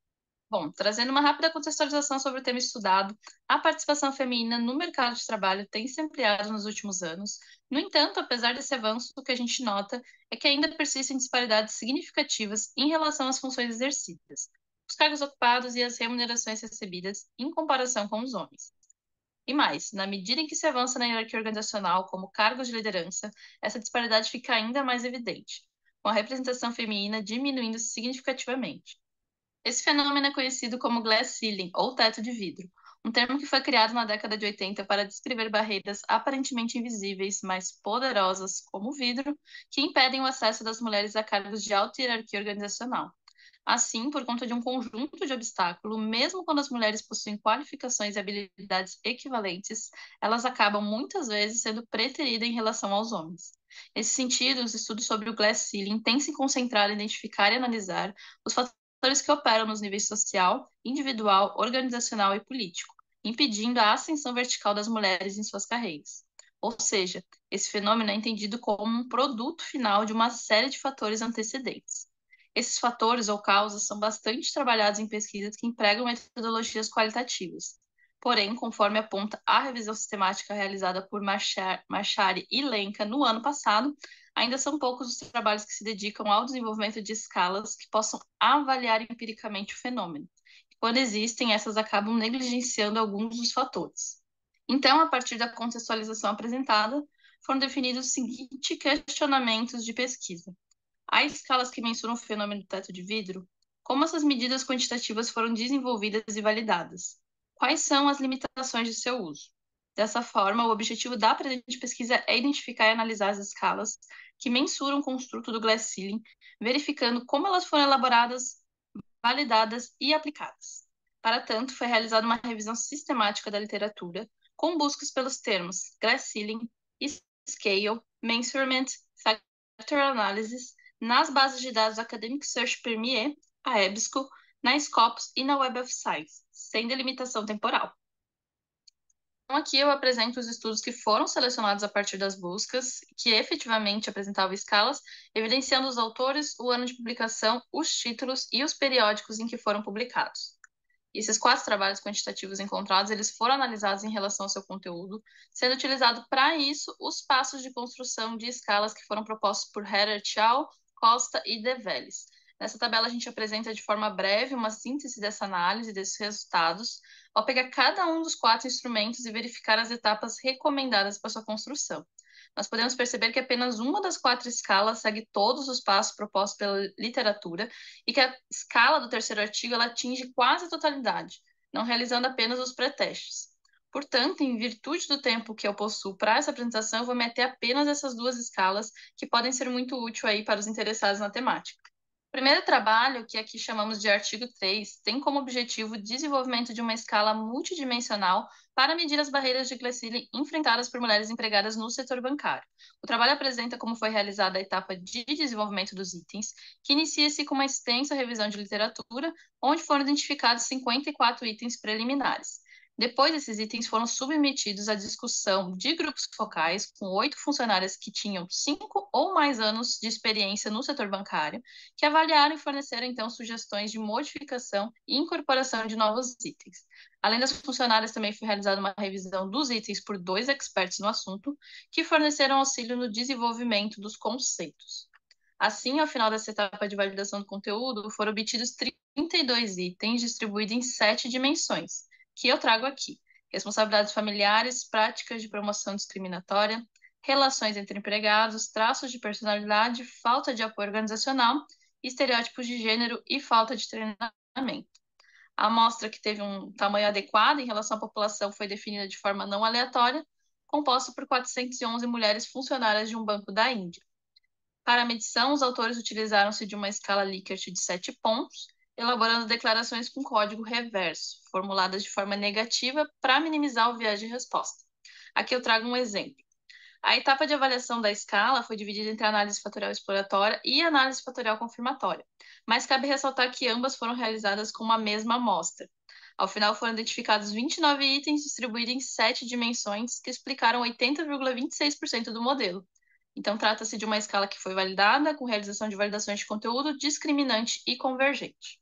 Bom, trazendo uma rápida contextualização sobre o tema estudado, a participação feminina no mercado de trabalho tem se ampliado nos últimos anos. No entanto, apesar desse avanço, o que a gente nota é que ainda persistem disparidades significativas em relação às funções exercidas. os cargos ocupados e as remunerações recebidas em comparação com os homens. E mais, na medida em que se avança na hierarquia organizacional como cargos de liderança, essa disparidade fica ainda mais evidente, com a representação feminina diminuindo significativamente. Esse fenômeno é conhecido como glass ceiling, ou teto de vidro, um termo que foi criado na década de 80 para descrever barreiras aparentemente invisíveis, mas poderosas, como o vidro, que impedem o acesso das mulheres a cargos de alta hierarquia organizacional. Assim, por conta de um conjunto de obstáculos, mesmo quando as mulheres possuem qualificações e habilidades equivalentes, elas acabam muitas vezes sendo preteridas em relação aos homens. Nesse sentido, os estudos sobre o glass ceiling têm se concentrado em identificar e analisar os fatores que operam nos níveis social, individual, organizacional e político, impedindo a ascensão vertical das mulheres em suas carreiras. Ou seja, esse fenômeno é entendido como um produto final de uma série de fatores antecedentes. Esses fatores ou causas são bastante trabalhados em pesquisas que empregam metodologias qualitativas. Porém, conforme aponta a revisão sistemática realizada por Machari e Lenca no ano passado, ainda são poucos os trabalhos que se dedicam ao desenvolvimento de escalas que possam avaliar empiricamente o fenômeno. Quando existem, essas acabam negligenciando alguns dos fatores. Então, a partir da contextualização apresentada, foram definidos os seguintes questionamentos de pesquisa. Há escalas que mensuram o fenômeno do teto de vidro? Como essas medidas quantitativas foram desenvolvidas e validadas? Quais são as limitações de seu uso? Dessa forma, o objetivo da presente pesquisa é identificar e analisar as escalas que mensuram o construto do glass ceiling, verificando como elas foram elaboradas, validadas e aplicadas. Para tanto, foi realizada uma revisão sistemática da literatura, com buscas pelos termos glass ceiling, scale, measurement, factor analysis, nas bases de dados Academic Search Premier, a EBSCO, na Scopus e na Web of Science, sem delimitação temporal. Então, aqui eu apresento os estudos que foram selecionados a partir das buscas, que efetivamente apresentavam escalas, evidenciando os autores, o ano de publicação, os títulos e os periódicos em que foram publicados. E esses 4 trabalhos quantitativos encontrados, eles foram analisados em relação ao seu conteúdo, sendo utilizado para isso os passos de construção de escalas que foram propostos por Heller, Chow, Costa e De Velles. Nessa tabela a gente apresenta de forma breve uma síntese dessa análise, desses resultados, ao pegar cada um dos 4 instrumentos e verificar as etapas recomendadas para sua construção. Nós podemos perceber que apenas uma das 4 escalas segue todos os passos propostos pela literatura e que a escala do terceiro artigo ela atinge quase a totalidade, não realizando apenas os pré-testes. Portanto, em virtude do tempo que eu possuo para essa apresentação, eu vou meter apenas essas 2 escalas que podem ser muito úteis aí para os interessados na temática. O primeiro trabalho, que aqui chamamos de artigo 3, tem como objetivo o desenvolvimento de uma escala multidimensional para medir as barreiras de glass ceiling enfrentadas por mulheres empregadas no setor bancário. O trabalho apresenta como foi realizada a etapa de desenvolvimento dos itens, que inicia-se com uma extensa revisão de literatura, onde foram identificados 54 itens preliminares. Depois, esses itens foram submetidos à discussão de grupos focais, com 8 funcionárias que tinham 5 ou mais anos de experiência no setor bancário, que avaliaram e forneceram, então, sugestões de modificação e incorporação de novos itens. Além das funcionárias, também foi realizada uma revisão dos itens por 2 experts no assunto, que forneceram auxílio no desenvolvimento dos conceitos. Assim, ao final dessa etapa de validação do conteúdo, foram obtidos 32 itens distribuídos em 7 dimensões, que eu trago aqui: responsabilidades familiares, práticas de promoção discriminatória, relações entre empregados, traços de personalidade, falta de apoio organizacional, estereótipos de gênero e falta de treinamento. A amostra, que teve um tamanho adequado em relação à população, foi definida de forma não aleatória, composta por 411 mulheres funcionárias de um banco da Índia. Para a medição, os autores utilizaram-se de uma escala Likert de 7 pontos, elaborando declarações com código reverso, formuladas de forma negativa para minimizar o viés de resposta. Aqui eu trago um exemplo. A etapa de avaliação da escala foi dividida entre análise fatorial exploratória e análise fatorial confirmatória, mas cabe ressaltar que ambas foram realizadas com uma mesma amostra. Ao final, foram identificados 29 itens distribuídos em 7 dimensões, que explicaram 80,26% do modelo. Então, trata-se de uma escala que foi validada, com realização de validações de conteúdo discriminante e convergente.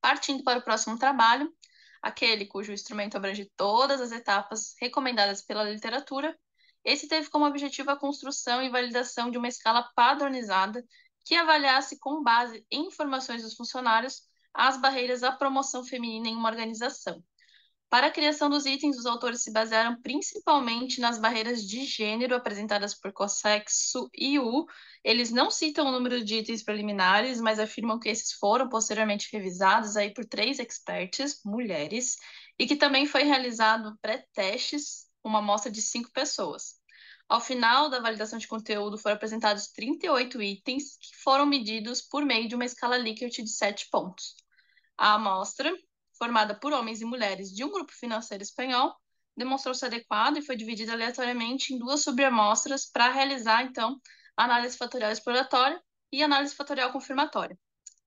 Partindo para o próximo trabalho, aquele cujo instrumento abrange todas as etapas recomendadas pela literatura, esse teve como objetivo a construção e validação de uma escala padronizada que avaliasse, com base em informações dos funcionários, as barreiras à promoção feminina em uma organização. Para a criação dos itens, os autores se basearam principalmente nas barreiras de gênero apresentadas por COSEC, SU e U. Eles não citam o número de itens preliminares, mas afirmam que esses foram posteriormente revisados aí por 3 experts, mulheres, e que também foi realizado pré-testes, uma amostra de 5 pessoas. Ao final da validação de conteúdo, foram apresentados 38 itens que foram medidos por meio de uma escala Likert de 7 pontos. A amostra, formada por homens e mulheres de um grupo financeiro espanhol, demonstrou-se adequada e foi dividida aleatoriamente em 2 subamostras para realizar, então, análise fatorial exploratória e análise fatorial confirmatória.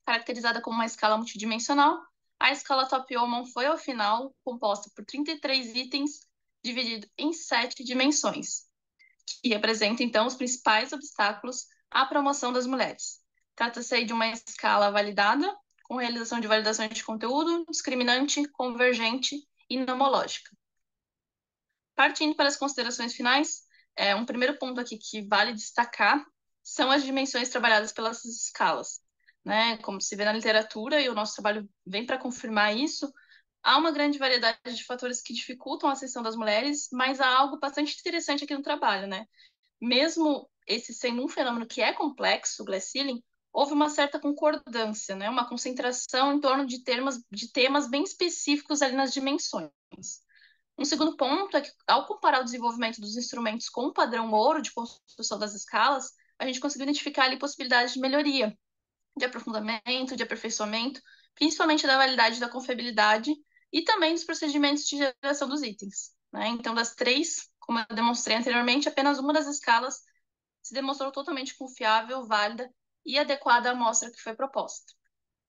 Caracterizada como uma escala multidimensional, a escala Top-Yeoman foi, ao final, composta por 33 itens, dividido em 7 dimensões, que representa, então, os principais obstáculos à promoção das mulheres. Trata-se aí de uma escala validada, com realização de validações de conteúdo, discriminante, convergente e nomológica. Partindo para as considerações finais, um primeiro ponto aqui que vale destacar são as dimensões trabalhadas pelas escalas. Né? Como se vê na literatura, e o nosso trabalho vem para confirmar isso, há uma grande variedade de fatores que dificultam a ascensão das mulheres, mas há algo bastante interessante aqui no trabalho, né? Mesmo esse sendo um fenômeno que é complexo, o glass ceiling, houve uma certa concordância, né? Uma concentração em torno de temas bem específicos ali nas dimensões. Um segundo ponto é que, ao comparar o desenvolvimento dos instrumentos com o padrão ouro de construção das escalas, a gente conseguiu identificar ali possibilidades de melhoria, de aprofundamento, de aperfeiçoamento, principalmente da validade da confiabilidade e também dos procedimentos de geração dos itens. Né? Então, das 3, como eu demonstrei anteriormente, apenas uma das escalas se demonstrou totalmente confiável, válida e adequada à amostra que foi proposta.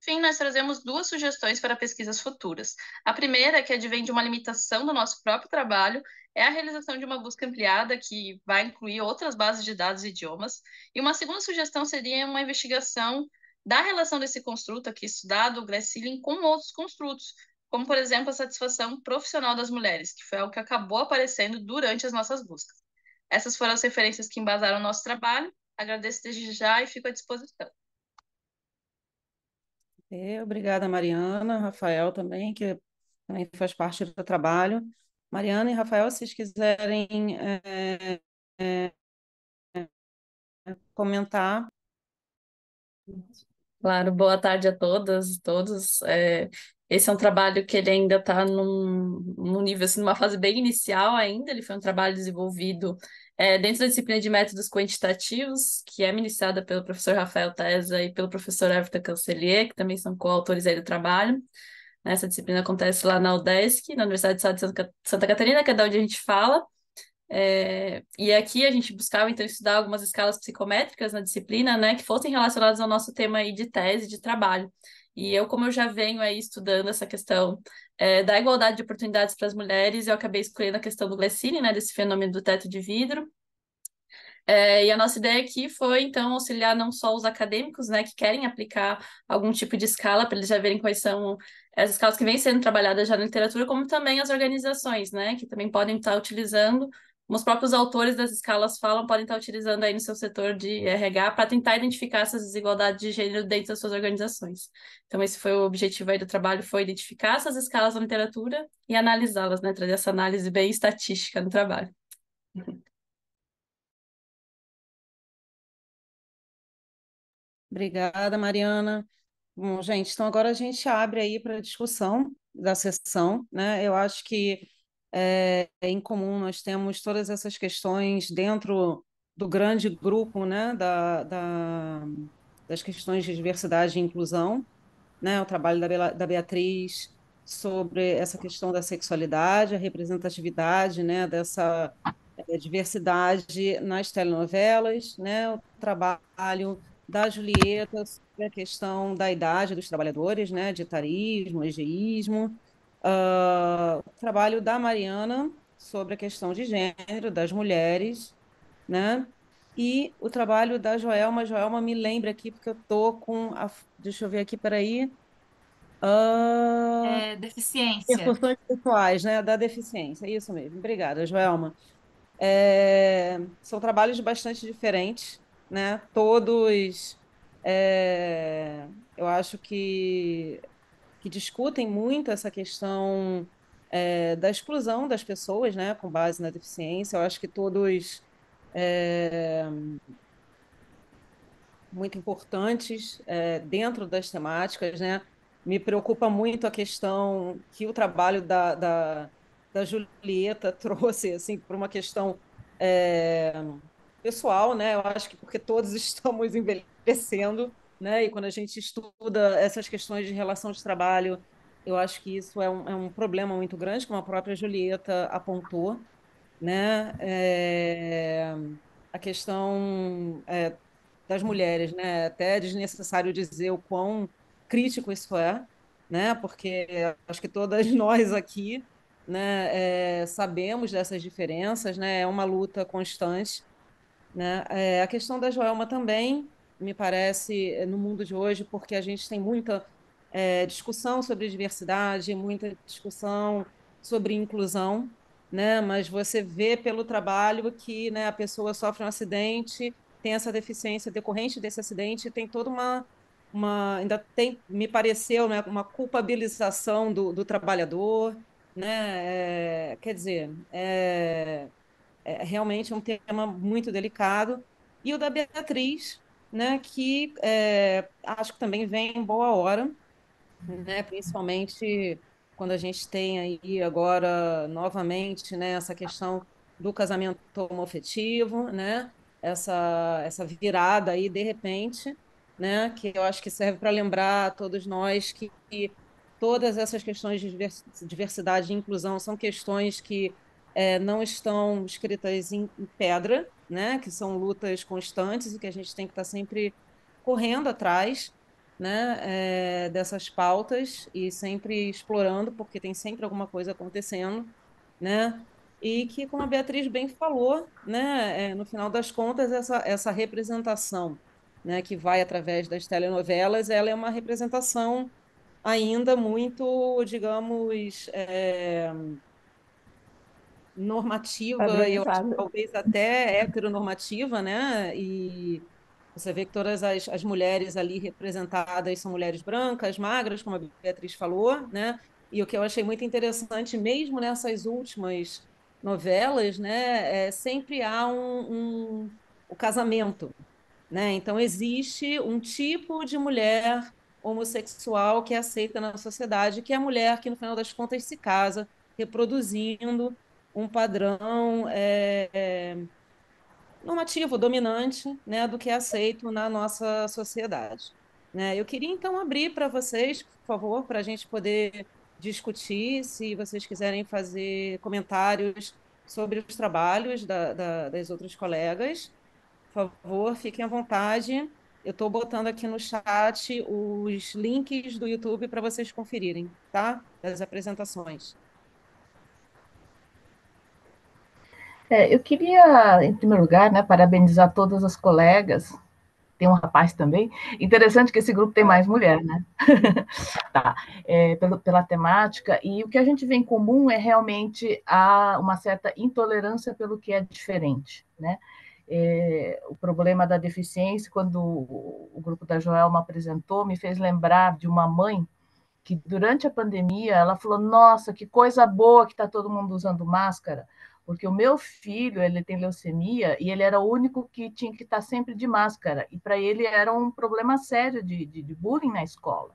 Enfim, nós trazemos 2 sugestões para pesquisas futuras. A primeira, que advém de uma limitação do nosso próprio trabalho, é a realização de uma busca ampliada que vai incluir outras bases de dados e idiomas. E uma segunda sugestão seria uma investigação da relação desse construto aqui estudado, o glass ceiling, com outros construtos, como, por exemplo, a satisfação profissional das mulheres, que foi algo que acabou aparecendo durante as nossas buscas. Essas foram as referências que embasaram o nosso trabalho. Agradeço desde já e fico à disposição. Obrigada, Mariana, Rafael também, que também faz parte do trabalho. Mariana e Rafael, se vocês quiserem comentar. Claro, boa tarde a todas e todos. Esse é um trabalho que ele ainda está num nível, assim, numa fase bem inicial ainda. Ele foi um trabalho desenvolvido dentro da disciplina de métodos quantitativos, que é ministrada pelo professor Rafael Tesa e pelo professor Everton Cancelier, que também são coautores aí do trabalho. Essa disciplina acontece lá na UDESC, na Universidade de Estado de Santa Catarina, que é da onde a gente fala. E aqui a gente buscava, então, estudar algumas escalas psicométricas na disciplina, né, que fossem relacionadas ao nosso tema aí de tese, de trabalho. E eu, como eu já venho aí estudando essa questão da igualdade de oportunidades para as mulheres, eu acabei escolhendo a questão do Glessini, né, desse fenômeno do teto de vidro. E a nossa ideia aqui foi, então, auxiliar não só os acadêmicos, né, que querem aplicar algum tipo de escala, para eles já verem quais são as escalas que vêm sendo trabalhadas já na literatura, como também as organizações, né, que também podem estar utilizando, como os próprios autores das escalas falam, podem estar utilizando aí no seu setor de RH para tentar identificar essas desigualdades de gênero dentro das suas organizações. Então, esse foi o objetivo aí do trabalho, foi identificar essas escalas na literatura e analisá-las, né, trazer essa análise bem estatística no trabalho. Obrigada, Mariana. Bom, gente, então agora a gente abre aí para a discussão da sessão, né? Eu acho que em comum nós temos todas essas questões dentro do grande grupo, né, das questões de diversidade e inclusão, né? O trabalho da Beatriz sobre essa questão da sexualidade, a representatividade, né, dessa diversidade nas telenovelas, né? O trabalho da Julieta sobre a questão da idade dos trabalhadores, né? De etarismo, egeísmo. O trabalho da Mariana sobre a questão de gênero, das mulheres, né? E o trabalho da Joelma. Joelma, me lembra aqui, porque eu tô com a. Deixa eu ver aqui, peraí. Deficiência. Percussões sexuais, né? Da deficiência. Isso mesmo. Obrigada, Joelma. São trabalhos bastante diferentes, né? Todos, eu acho que que discutem muito essa questão da exclusão das pessoas, né, com base na deficiência. Eu acho que todos é, muito importantes dentro das temáticas, né? Me preocupa muito a questão que o trabalho da Julieta trouxe, assim, por uma questão é, pessoal, né? Eu acho que porque todos estamos envelhecendo, né? E quando a gente estuda essas questões de relação de trabalho, eu acho que isso é um problema muito grande, como a própria Julieta apontou, né? A questão das mulheres, né? Até é desnecessário dizer o quão crítico isso é, né? Porque acho que todas nós aqui, né, sabemos dessas diferenças, né? É uma luta constante, né? A questão da Joelma também me parece no mundo de hoje, porque a gente tem muita discussão sobre diversidade, muita discussão sobre inclusão, né? Mas você vê pelo trabalho que, né, a pessoa sofre um acidente, tem essa deficiência decorrente desse acidente, tem toda ainda tem, me pareceu, né, uma culpabilização do trabalhador, né? Quer dizer, realmente um tema muito delicado. E o da Beatriz, né, que acho que também vem em boa hora, né? Principalmente quando a gente tem aí agora novamente, né, essa questão do casamento homoafetivo, né? Essa virada aí de repente, né, que eu acho que serve para lembrar a todos nós que todas essas questões de diversidade e inclusão são questões que não estão escritas em pedra, né, que são lutas constantes e que a gente tem que estar sempre correndo atrás, né, dessas pautas e sempre explorando, porque tem sempre alguma coisa acontecendo, né? E que, como a Beatriz bem falou, né, no final das contas, essa representação, né, que vai através das telenovelas, ela é uma representação ainda muito, digamos, normativa e eu acho que Padronizada. talvez até heteronormativa, né? E você vê que todas as mulheres ali representadas são mulheres brancas, magras, como a Beatriz falou, né? E o que eu achei muito interessante, mesmo nessas últimas novelas, né, sempre há o casamento, né? Então existe um tipo de mulher homossexual que é aceita na sociedade, que é a mulher que no final das contas se casa, reproduzindo um padrão normativo, dominante, né, do que é aceito na nossa sociedade. Né? Eu queria então abrir para vocês, por favor, para a gente poder discutir, se vocês quiserem fazer comentários sobre os trabalhos das outras colegas. Por favor, fiquem à vontade. Eu estou botando aqui no chat os links do YouTube para vocês conferirem, tá? Das apresentações. Eu queria, em primeiro lugar, né, parabenizar todas as colegas. Tem um rapaz também. Interessante que esse grupo tem mais mulher, né? Tá. Pela temática. E o que a gente vê em comum é realmente uma certa intolerância pelo que é diferente, né? O problema da deficiência, quando o grupo da Joelma apresentou, me fez lembrar de uma mãe que durante a pandemia ela falou: nossa, que coisa boa que está todo mundo usando máscara, porque o meu filho ele tem leucemia e ele era o único que tinha que estar sempre de máscara, e para ele era um problema sério de bullying na escola.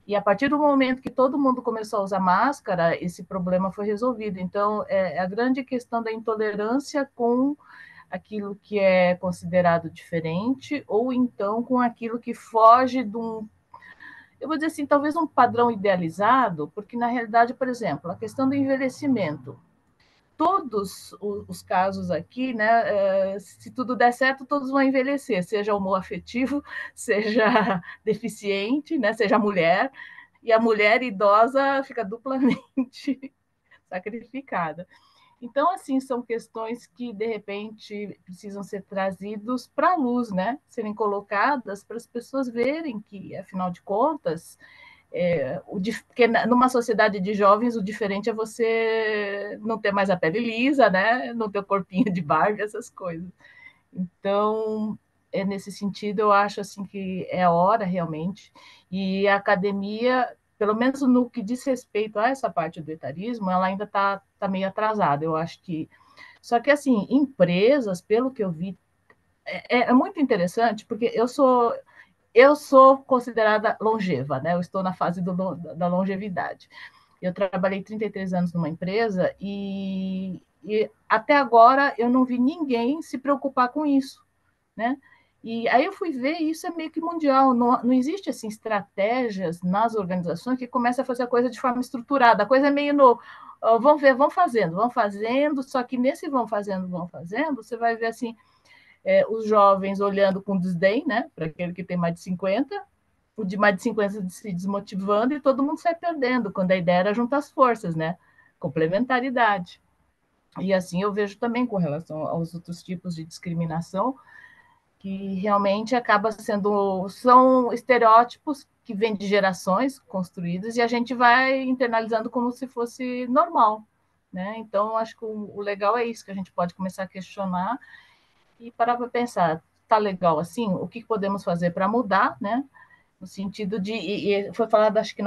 E a partir do momento que todo mundo começou a usar máscara, esse problema foi resolvido. Então, a grande questão da intolerância com aquilo que é considerado diferente, ou então com aquilo que foge de eu vou dizer assim, talvez um padrão idealizado, porque na realidade, por exemplo, a questão do envelhecimento. Todos os casos aqui, né, se tudo der certo, todos vão envelhecer, seja homoafetivo, seja deficiente, né, seja mulher, e a mulher idosa fica duplamente sacrificada. Então, assim, são questões que, de repente, precisam ser trazidos para a luz, né? Serem colocadas para as pessoas verem que, afinal de contas, porque numa sociedade de jovens, o diferente é você não ter mais a pele lisa, né? Não ter o corpinho de Barbie, essas coisas. Então, nesse sentido, eu acho assim que é a hora realmente. E a academia pelo menos no que diz respeito a essa parte do etarismo, ela ainda tá meio atrasada. Eu acho que. Só que, assim, empresas, pelo que eu vi, é muito interessante, porque eu sou considerada longeva, né? Eu estou na fase da longevidade. Eu trabalhei 33 anos numa empresa e até agora eu não vi ninguém se preocupar com isso, né? E aí eu fui ver, isso é meio que mundial, não existe assim estratégias nas organizações que começam a fazer a coisa de forma estruturada, a coisa é meio no, vamos ver, vão fazendo, só que nesse vão fazendo, você vai ver assim, os jovens olhando com desdém, né, para aquele que tem mais de 50, o de mais de 50 se desmotivando e todo mundo sai perdendo, quando a ideia era juntar as forças, né, complementaridade. E assim eu vejo também com relação aos outros tipos de discriminação, que realmente acaba são estereótipos que vêm de gerações construídas e a gente vai internalizando como se fosse normal, né? Então, acho que o legal é isso, que a gente pode começar a questionar e parar para pensar, tá legal assim? O que podemos fazer para mudar, né? No sentido de, e foi falado, acho que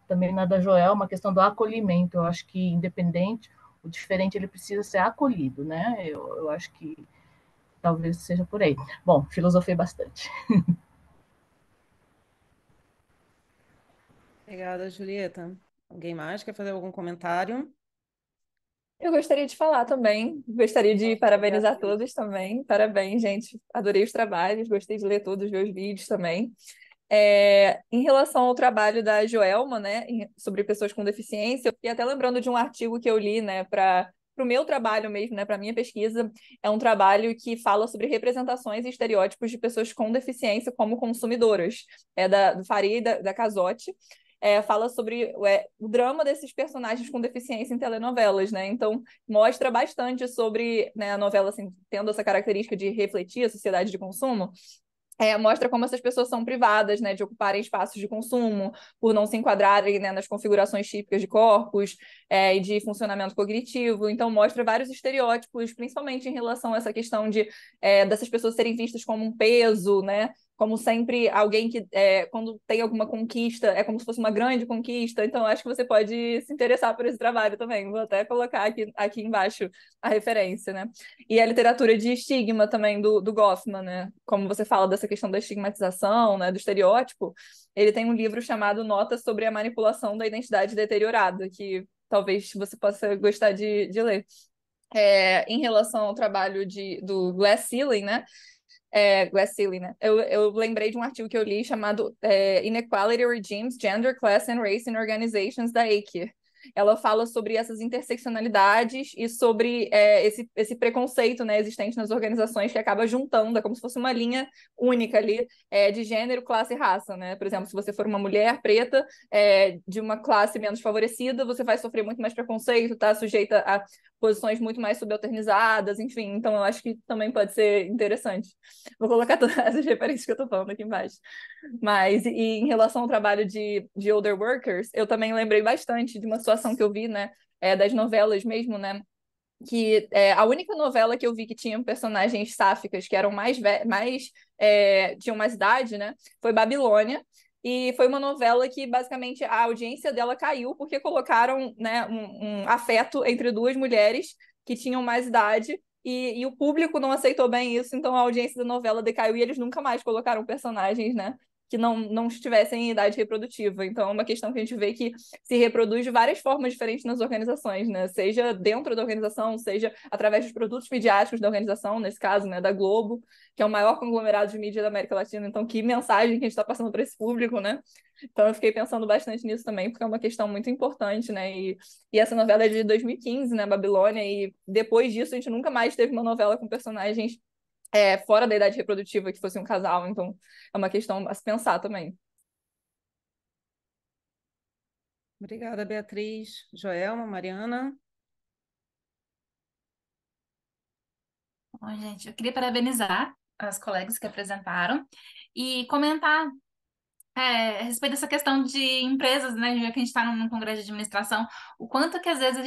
também na da Joel, uma questão do acolhimento. Eu acho que independente, o diferente ele precisa ser acolhido, né? Eu acho que talvez seja por aí. Bom, filosofei bastante. Obrigada, Julieta. Alguém mais quer fazer algum comentário? Eu gostaria de falar também, gostaria de parabenizar todos também. Parabéns, gente. Adorei os trabalhos, gostei de ler todos, ver os vídeos também. Em relação ao trabalho da Joelma, né, sobre pessoas com deficiência, eu fiquei até lembrando de um artigo que eu li, né, para o meu trabalho mesmo, né, para minha pesquisa. É um trabalho que fala sobre representações e estereótipos de pessoas com deficiência como consumidoras. É do Faria e da Casotti. Fala sobre o drama desses personagens com deficiência em telenovelas, né? Então, mostra bastante sobre, né, a novela assim, tendo essa característica de refletir a sociedade de consumo. Mostra como essas pessoas são privadas, né, de ocuparem espaços de consumo, por não se enquadrarem, né, nas configurações típicas de corpos, e de funcionamento cognitivo. Então, mostra vários estereótipos, principalmente em relação a essa questão dessas pessoas serem vistas como um peso, né? Como sempre, alguém que, quando tem alguma conquista, é como se fosse uma grande conquista. Então, acho que você pode se interessar por esse trabalho também. Vou até colocar aqui embaixo a referência, né? E a literatura de estigma também do Goffman, né? Como você fala dessa questão da estigmatização, né? Do estereótipo, ele tem um livro chamado Notas sobre a Manipulação da Identidade Deteriorada, que talvez você possa gostar de ler. Em relação ao trabalho do Glass Ceiling, né? Glass Ceiling, né? Eu lembrei de um artigo que eu li chamado Inequality Regimes, Gender, Class and Race in Organizations, da Eicher. Ela fala sobre essas interseccionalidades e sobre esse preconceito, né, existente nas organizações que acaba juntando, é como se fosse uma linha única ali de gênero, classe e raça, né? Por exemplo, se você for uma mulher preta de uma classe menos favorecida, você vai sofrer muito mais preconceito, tá sujeita a posições muito mais subalternizadas, enfim. Então, eu acho que também pode ser interessante. Vou colocar todas essas referências que eu tô falando aqui embaixo. Mas, e em relação ao trabalho de older workers, eu também lembrei bastante de uma situação que eu vi, né, das novelas mesmo, né, que a única novela que eu vi que tinha personagens sáficas que eram tinham mais idade, né, foi Babilônia. E foi uma novela que, basicamente, a audiência dela caiu porque colocaram, né, um afeto entre duas mulheres que tinham mais idade e o público não aceitou bem isso, então a audiência da novela decaiu e eles nunca mais colocaram personagens, né, que não estivessem em idade reprodutiva. Então, é uma questão que a gente vê que se reproduz de várias formas diferentes nas organizações, né? Seja dentro da organização, seja através dos produtos midiáticos da organização, nesse caso, né, da Globo, que é o maior conglomerado de mídia da América Latina. Então, que mensagem que a gente está passando para esse público, né? Então, eu fiquei pensando bastante nisso também, porque é uma questão muito importante, né? E essa novela é de 2015, né, Babilônia, e depois disso a gente nunca mais teve uma novela com personagens fora da idade reprodutiva que fosse um casal. Então, é uma questão a se pensar também. Obrigada, Beatriz. Joelma, Mariana. Bom, gente, eu queria parabenizar as colegas que apresentaram e comentar a respeito dessa questão de empresas, né? Já que a gente está num congresso de administração, o quanto que às vezes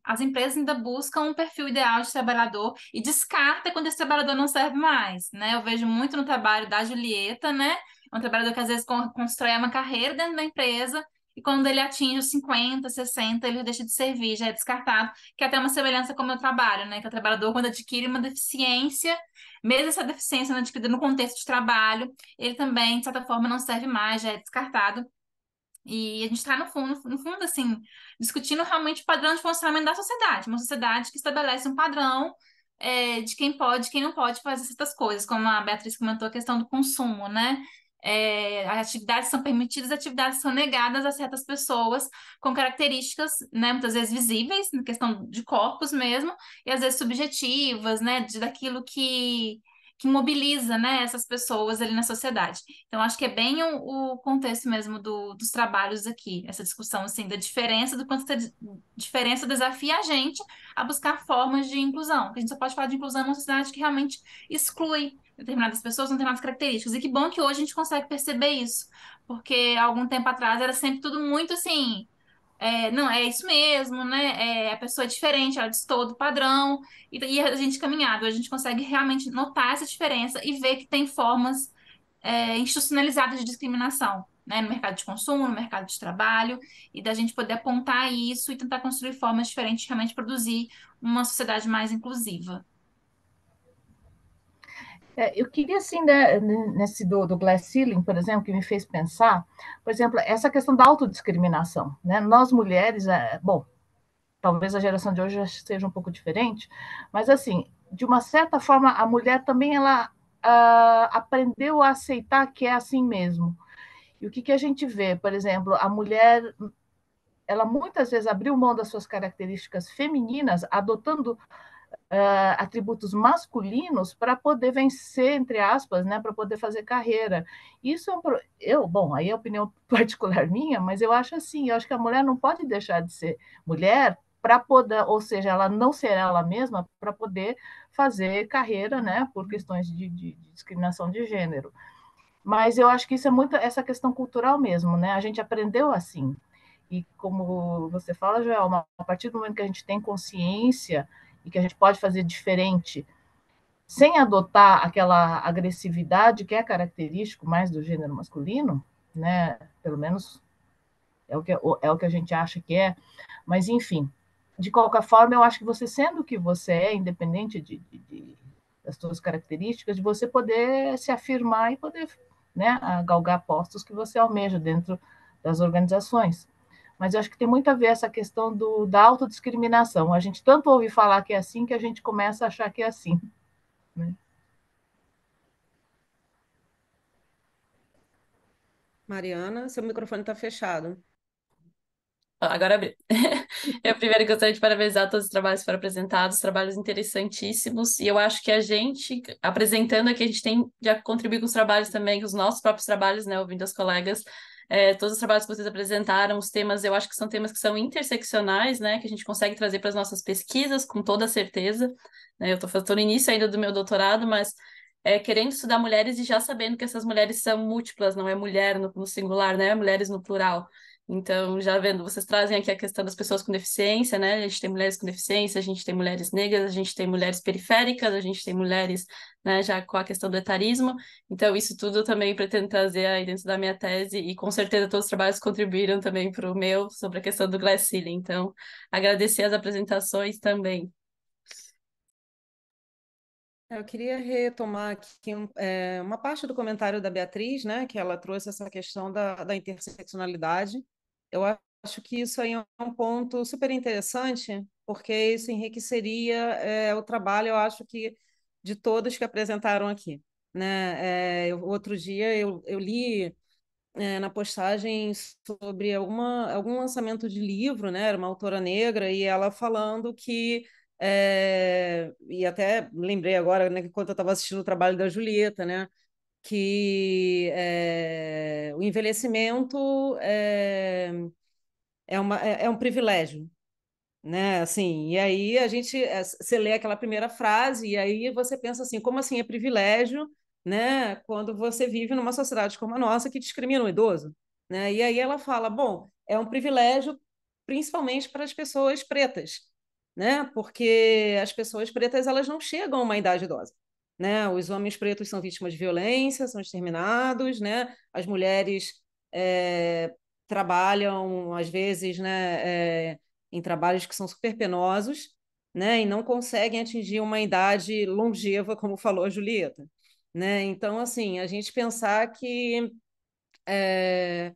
as empresas ainda buscam um perfil ideal de trabalhador e descarta quando esse trabalhador não serve mais, né? Eu vejo muito no trabalho da Julieta, né? É um trabalhador que às vezes constrói uma carreira dentro da empresa e quando ele atinge os 50, 60, ele deixa de servir, já é descartado, que é até uma semelhança com o meu trabalho, né? Que é o trabalhador, quando adquire uma deficiência, mesmo essa deficiência não adquirida no contexto de trabalho, ele também, de certa forma, não serve mais, já é descartado. E a gente está, no fundo, assim, discutindo realmente o padrão de funcionamento da sociedade, uma sociedade que estabelece um padrão de quem pode e quem não pode fazer certas coisas, como a Beatriz comentou, a questão do consumo, né? As atividades são permitidas, as atividades são negadas a certas pessoas com características, né, muitas vezes visíveis, na questão de corpos mesmo, e às vezes subjetivas, né, daquilo que mobiliza, né, essas pessoas ali na sociedade. Então, acho que é bem o contexto mesmo dos trabalhos aqui, essa discussão, assim, da diferença, do quanto essa diferença desafia a gente a buscar formas de inclusão. Porque a gente só pode falar de inclusão numa sociedade que realmente exclui determinadas pessoas com determinadas características. E que bom que hoje a gente consegue perceber isso, porque há algum tempo atrás era sempre tudo muito assim. Não, é isso mesmo, né? A pessoa é diferente, ela destoa do padrão, e a gente caminhado, a gente consegue realmente notar essa diferença e ver que tem formas institucionalizadas de discriminação, né? No mercado de consumo, no mercado de trabalho, e da gente poder apontar isso e tentar construir formas diferentes de realmente produzir uma sociedade mais inclusiva. Eu queria, assim, né, nesse do glass ceiling, por exemplo, que me fez pensar, por exemplo, essa questão da autodiscriminação, né? Nós mulheres, bom, talvez a geração de hoje já seja um pouco diferente, mas, assim, de uma certa forma, a mulher também, ela aprendeu a aceitar que é assim mesmo. E o que a gente vê, por exemplo, a mulher, ela muitas vezes abriu mão das suas características femininas, adotando atributos masculinos para poder vencer, entre aspas, né, para poder fazer carreira. Isso bom, aí é opinião particular minha, mas eu acho assim, eu acho que a mulher não pode deixar de ser mulher para poder, ou seja, ela não ser ela mesma para poder fazer carreira, né, por questões de discriminação de gênero. Mas eu acho que isso é muito essa questão cultural mesmo, né? A gente aprendeu assim. E como você fala, Joelma, a partir do momento que a gente tem consciência e que a gente pode fazer diferente, sem adotar aquela agressividade que é característico mais do gênero masculino, né? Pelo menos é o que a gente acha que é. Mas, enfim, de qualquer forma, eu acho que você, sendo o que você é, independente das suas características, de você poder se afirmar e poder, né, galgar postos que você almeja dentro das organizações. Mas eu acho que tem muito a ver essa questão da autodiscriminação. A gente tanto ouve falar que é assim que a gente começa a achar que é assim, né? Mariana, seu microfone está fechado. Agora abri. Eu primeiro gostaria de parabenizar todos os trabalhos que foram apresentados, trabalhos interessantíssimos, e eu acho que a gente, apresentando aqui, a gente tem de contribuir com os trabalhos também, com os nossos próprios trabalhos, né, ouvindo as colegas, todos os trabalhos que vocês apresentaram, os temas, eu acho que são temas que são interseccionais, né, que a gente consegue trazer para as nossas pesquisas, com toda certeza, né, eu estou no início ainda do meu doutorado, mas querendo estudar mulheres e já sabendo que essas mulheres são múltiplas, não é mulher no singular, né, mulheres no plural. Então, já vendo, vocês trazem aqui a questão das pessoas com deficiência, né? A gente tem mulheres com deficiência, a gente tem mulheres negras, a gente tem mulheres periféricas, a gente tem mulheres, né, já com a questão do etarismo. Então, isso tudo também pretendo trazer aí dentro da minha tese e com certeza todos os trabalhos contribuíram também para o meu sobre a questão do glass ceiling. Então, agradecer as apresentações também. Eu queria retomar aqui uma parte do comentário da Beatriz, né, que ela trouxe essa questão da interseccionalidade. Eu acho que isso aí é um ponto super interessante, porque isso enriqueceria o trabalho, eu acho que, de todos que apresentaram aqui. Né? Outro dia eu li na postagem sobre algum lançamento de livro, né? Era uma autora negra, e ela falando que e até lembrei agora, né, que enquanto eu estava assistindo o trabalho da Julieta, né, que o envelhecimento é um privilégio, né? Assim, e aí você lê aquela primeira frase e aí você pensa assim, como assim é privilégio, né? Quando você vive numa sociedade como a nossa que discrimina o idoso, né? E aí ela fala, bom, é um privilégio principalmente para as pessoas pretas, né? Porque as pessoas pretas elas não chegam a uma idade idosa, né? Os homens pretos são vítimas de violência, são exterminados, né? As mulheres é, trabalham, às vezes, né, em trabalhos que são super penosos, né? E não conseguem atingir uma idade longeva, como falou a Julieta, né? Então, assim, a gente pensar que é,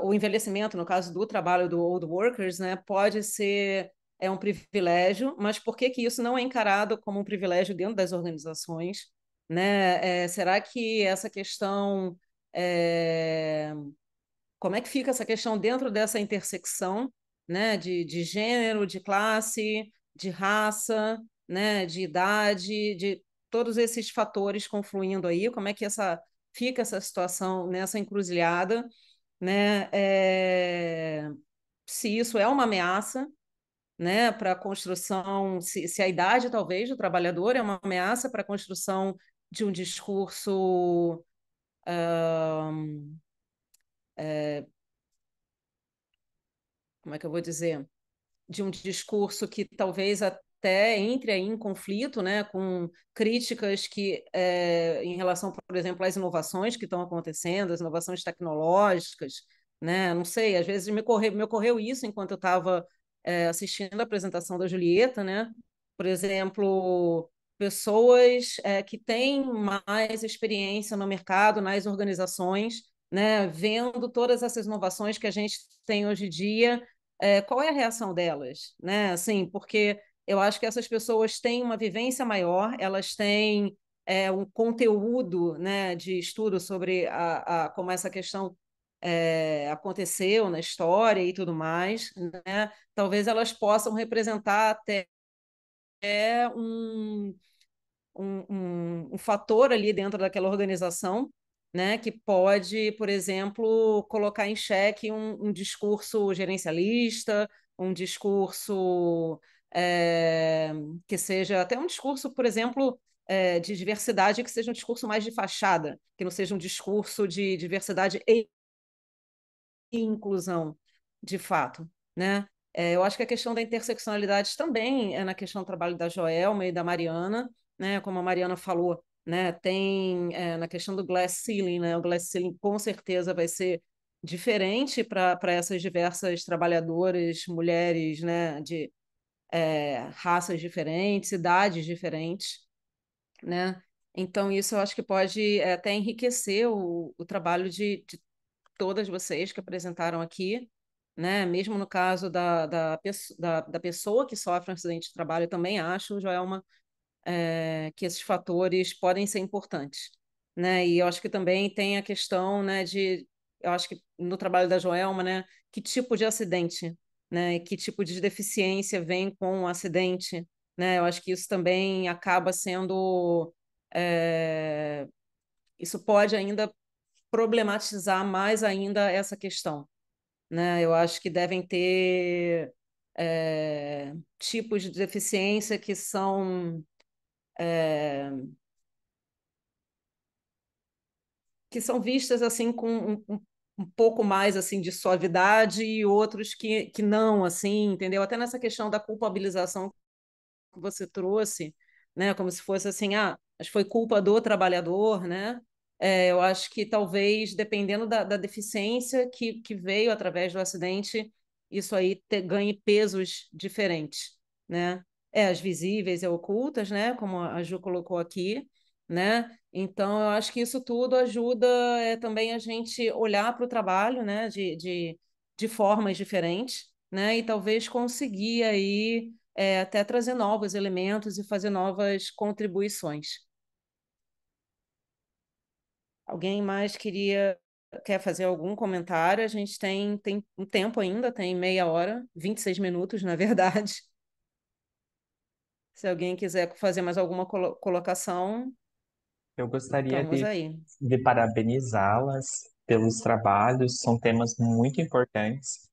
o envelhecimento, no caso do trabalho do old workers, né, pode ser um privilégio, mas por que que isso não é encarado como um privilégio dentro das organizações, né? Será que essa questão é, como é que fica essa questão dentro dessa intersecção, né, de gênero, de classe, de raça, né, de idade, de todos esses fatores confluindo aí, como é que fica essa situação nessa encruzilhada, né? Se isso é uma ameaça, né, para a construção, se a idade talvez do trabalhador é uma ameaça para a construção de um discurso, como é que eu vou dizer? De um discurso que talvez até entre aí em conflito, né, com críticas que, em relação, por exemplo, às inovações que estão acontecendo, as inovações tecnológicas, né, não sei, às vezes me ocorreu isso enquanto eu estava assistindo a apresentação da Julieta, né, por exemplo, pessoas que têm mais experiência no mercado, nas organizações, né, vendo todas essas inovações que a gente tem hoje em dia, qual é a reação delas, né? Assim, porque eu acho que essas pessoas têm uma vivência maior, elas têm um conteúdo, né, de estudo sobre como essa questão aconteceu na história e tudo mais, né? Talvez elas possam representar até um, um fator ali dentro daquela organização, né, que pode, por exemplo, colocar em xeque um discurso gerencialista, um discurso é, que seja até um discurso, por exemplo, de diversidade, que seja um discurso mais de fachada, que não seja um discurso de diversidade e inclusão, de fato, né? Eu acho que a questão da interseccionalidade também é na questão do trabalho da Joelma e da Mariana, né? Como a Mariana falou, né? Tem na questão do glass ceiling, né? O glass ceiling com certeza vai ser diferente para essas diversas trabalhadoras, mulheres, né? De raças diferentes, idades diferentes, né? Então, isso eu acho que pode até enriquecer o trabalho de todas vocês que apresentaram aqui, né? Mesmo no caso da pessoa que sofre um acidente de trabalho, eu também acho, Joelma, que esses fatores podem ser importantes, né? E eu acho que também tem a questão, né, eu acho que no trabalho da Joelma, né, que tipo de acidente, né, e que tipo de deficiência vem com o acidente, né? Eu acho que isso também acaba sendo, é, isso pode ainda problematizar mais ainda essa questão, né? Eu acho que devem ter tipos de deficiência que são vistas assim com um pouco mais assim de suavidade e outros que não, assim, entendeu? Até nessa questão da culpabilização que você trouxe, né? Como se fosse assim, mas foi culpa do trabalhador, né? Eu acho que talvez, dependendo da deficiência que veio através do acidente, isso aí ganhe pesos diferentes, né? As visíveis e ocultas, né? Como a Ju colocou aqui, né? Então, eu acho que isso tudo ajuda também a gente olhar para o trabalho, né? De formas diferentes, né? E talvez conseguir aí até trazer novos elementos e fazer novas contribuições. Alguém mais quer fazer algum comentário? A gente tem um tempo ainda, tem meia hora, 26 minutos, na verdade. Se alguém quiser fazer mais alguma colocação, Eu gostaria estamos aí. de parabenizá-las pelos trabalhos, são temas muito importantes.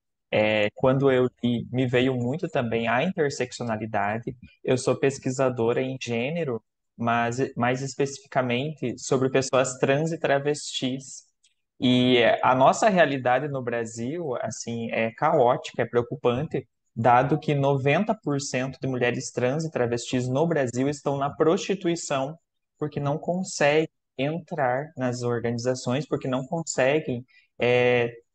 Quando eu li, me veio muito também a interseccionalidade. Eu sou pesquisadora em gênero, mas mais especificamente sobre pessoas trans e travestis. E a nossa realidade no Brasil, assim, é caótica, é preocupante, dado que 90% de mulheres trans e travestis no Brasil estão na prostituição porque não conseguem entrar nas organizações, porque não conseguem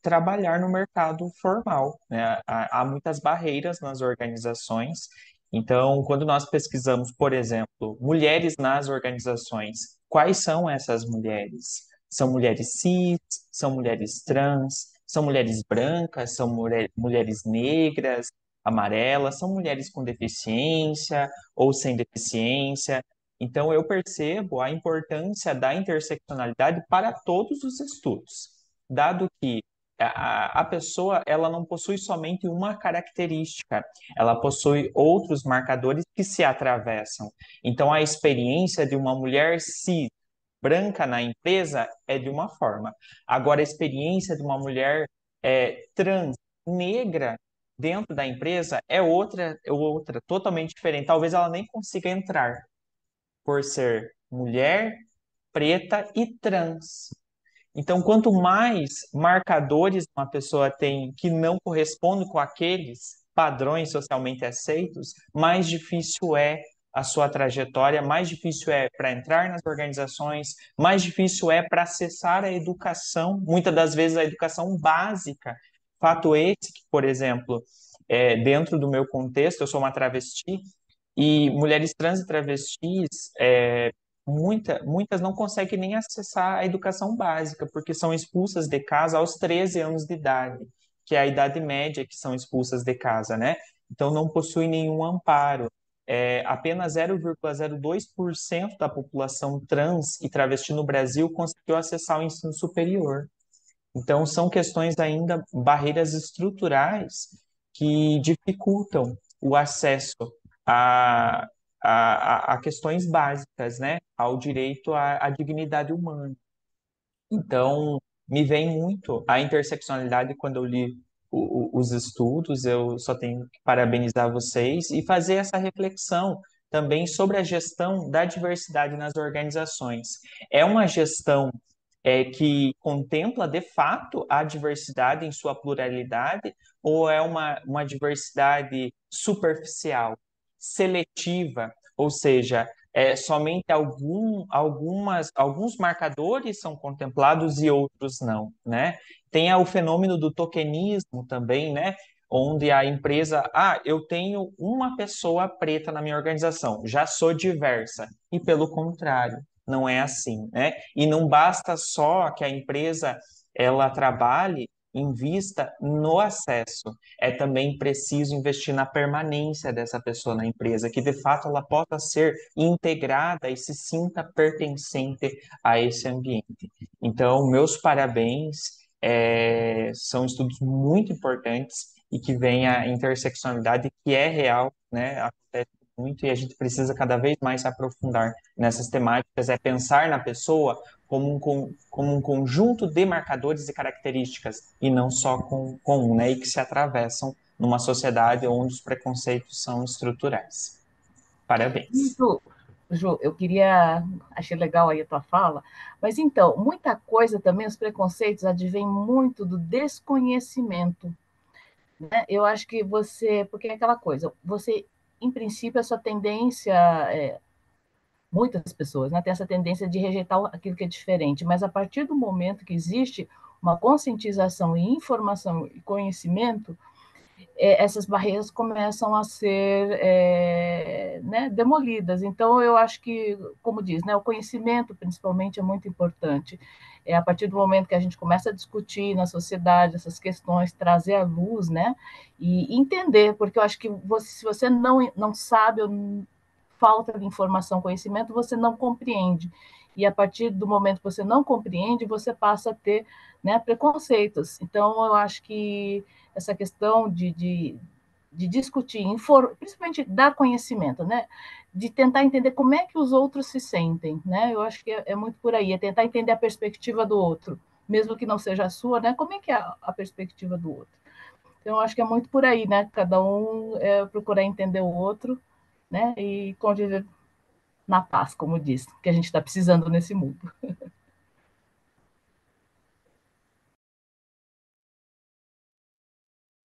trabalhar no mercado formal, né? Há muitas barreiras nas organizações. Então, quando nós pesquisamos, por exemplo, mulheres nas organizações, quais são essas mulheres? São mulheres cis, são mulheres trans, são mulheres brancas, são mulheres negras, amarelas, são mulheres com deficiência ou sem deficiência. Então, eu percebo a importância da interseccionalidade para todos os estudos, dado que a pessoa ela não possui somente uma característica, ela possui outros marcadores que se atravessam. Então, a experiência de uma mulher cis branca na empresa é de uma forma. Agora, a experiência de uma mulher trans negra dentro da empresa é outra, totalmente diferente. Talvez ela nem consiga entrar por ser mulher, preta e trans. Então, quanto mais marcadores uma pessoa tem que não correspondem com aqueles padrões socialmente aceitos, mais difícil é a sua trajetória, mais difícil é para entrar nas organizações, mais difícil é para acessar a educação, muitas das vezes a educação básica. Fato esse que, por exemplo, dentro do meu contexto, eu sou uma travesti, e mulheres trans e travestis, muitas não conseguem nem acessar a educação básica, porque são expulsas de casa aos 13 anos de idade, que é a idade média que são expulsas de casa, né? Então não possuem nenhum amparo. Apenas 0,02% da população trans e travesti no Brasil conseguiu acessar o ensino superior. Então, são questões ainda, barreiras estruturais que dificultam o acesso a, a questões básicas, né? Ao direito à dignidade humana. Então, me vem muito a interseccionalidade quando eu li os estudos, eu só tenho que parabenizar vocês e fazer essa reflexão também sobre a gestão da diversidade nas organizações. É uma gestão que contempla de fato a diversidade em sua pluralidade, ou é uma diversidade superficial, seletiva, ou seja, somente alguns marcadores são contemplados e outros não, né? Tem o fenômeno do tokenismo também, né? Onde a empresa, eu tenho uma pessoa preta na minha organização, já sou diversa. E pelo contrário, não é assim, né? E não basta só que a empresa ela trabalhe, invista no acesso, é também preciso investir na permanência dessa pessoa na empresa, que de fato ela possa ser integrada e se sinta pertencente a esse ambiente. Então, meus parabéns, são estudos muito importantes e que vem a interseccionalidade que é real, né? Acontece muito e a gente precisa cada vez mais se aprofundar nessas temáticas, é pensar na pessoa como um conjunto de marcadores e características, e não só com um, né, e que se atravessam numa sociedade onde os preconceitos são estruturais. Parabéns. Ju, achei legal aí a tua fala, mas então, muita coisa também, os preconceitos advêm muito do desconhecimento, né? Eu acho que porque é aquela coisa, você, em princípio, a sua tendência, muitas pessoas, né, têm essa tendência de rejeitar aquilo que é diferente, mas a partir do momento que existe uma conscientização e informação e conhecimento, essas barreiras começam a ser né, demolidas. Então, eu acho que, como diz, né, o conhecimento, principalmente, é muito importante. A partir do momento que a gente começa a discutir na sociedade essas questões, trazer à luz, né, e entender, porque eu acho que se você não sabe, falta de informação, conhecimento, você não compreende. E a partir do momento que você não compreende, você passa a ter, né, preconceitos. Então, eu acho que essa questão de discutir, principalmente dar conhecimento, né? De tentar entender como é que os outros se sentem, né? Eu acho que é muito por aí, é tentar entender a perspectiva do outro, mesmo que não seja a sua, né? Como é que é a perspectiva do outro? Então, eu acho que é muito por aí, né? Cada um procurar entender o outro, né? E conviver na paz, como diz, que a gente está precisando nesse mundo.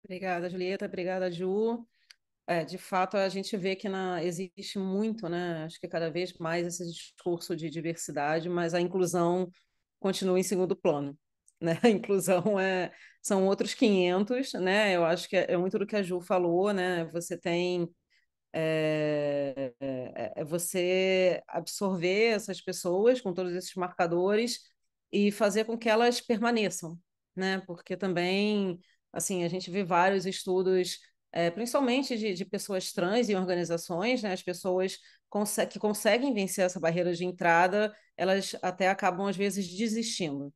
Obrigada, Julieta. Obrigada, Ju. De fato, a gente vê que existe muito, né? Acho que cada vez mais esse discurso de diversidade, mas a inclusão continua em segundo plano, né? A inclusão são outros 500, né? Eu acho que é muito do que a Ju falou, né? Você tem você absorver essas pessoas com todos esses marcadores e fazer com que elas permaneçam, né? Porque também, assim, a gente vê vários estudos, principalmente de pessoas trans em organizações, né? As pessoas que conseguem vencer essa barreira de entrada, elas até acabam, às vezes, desistindo,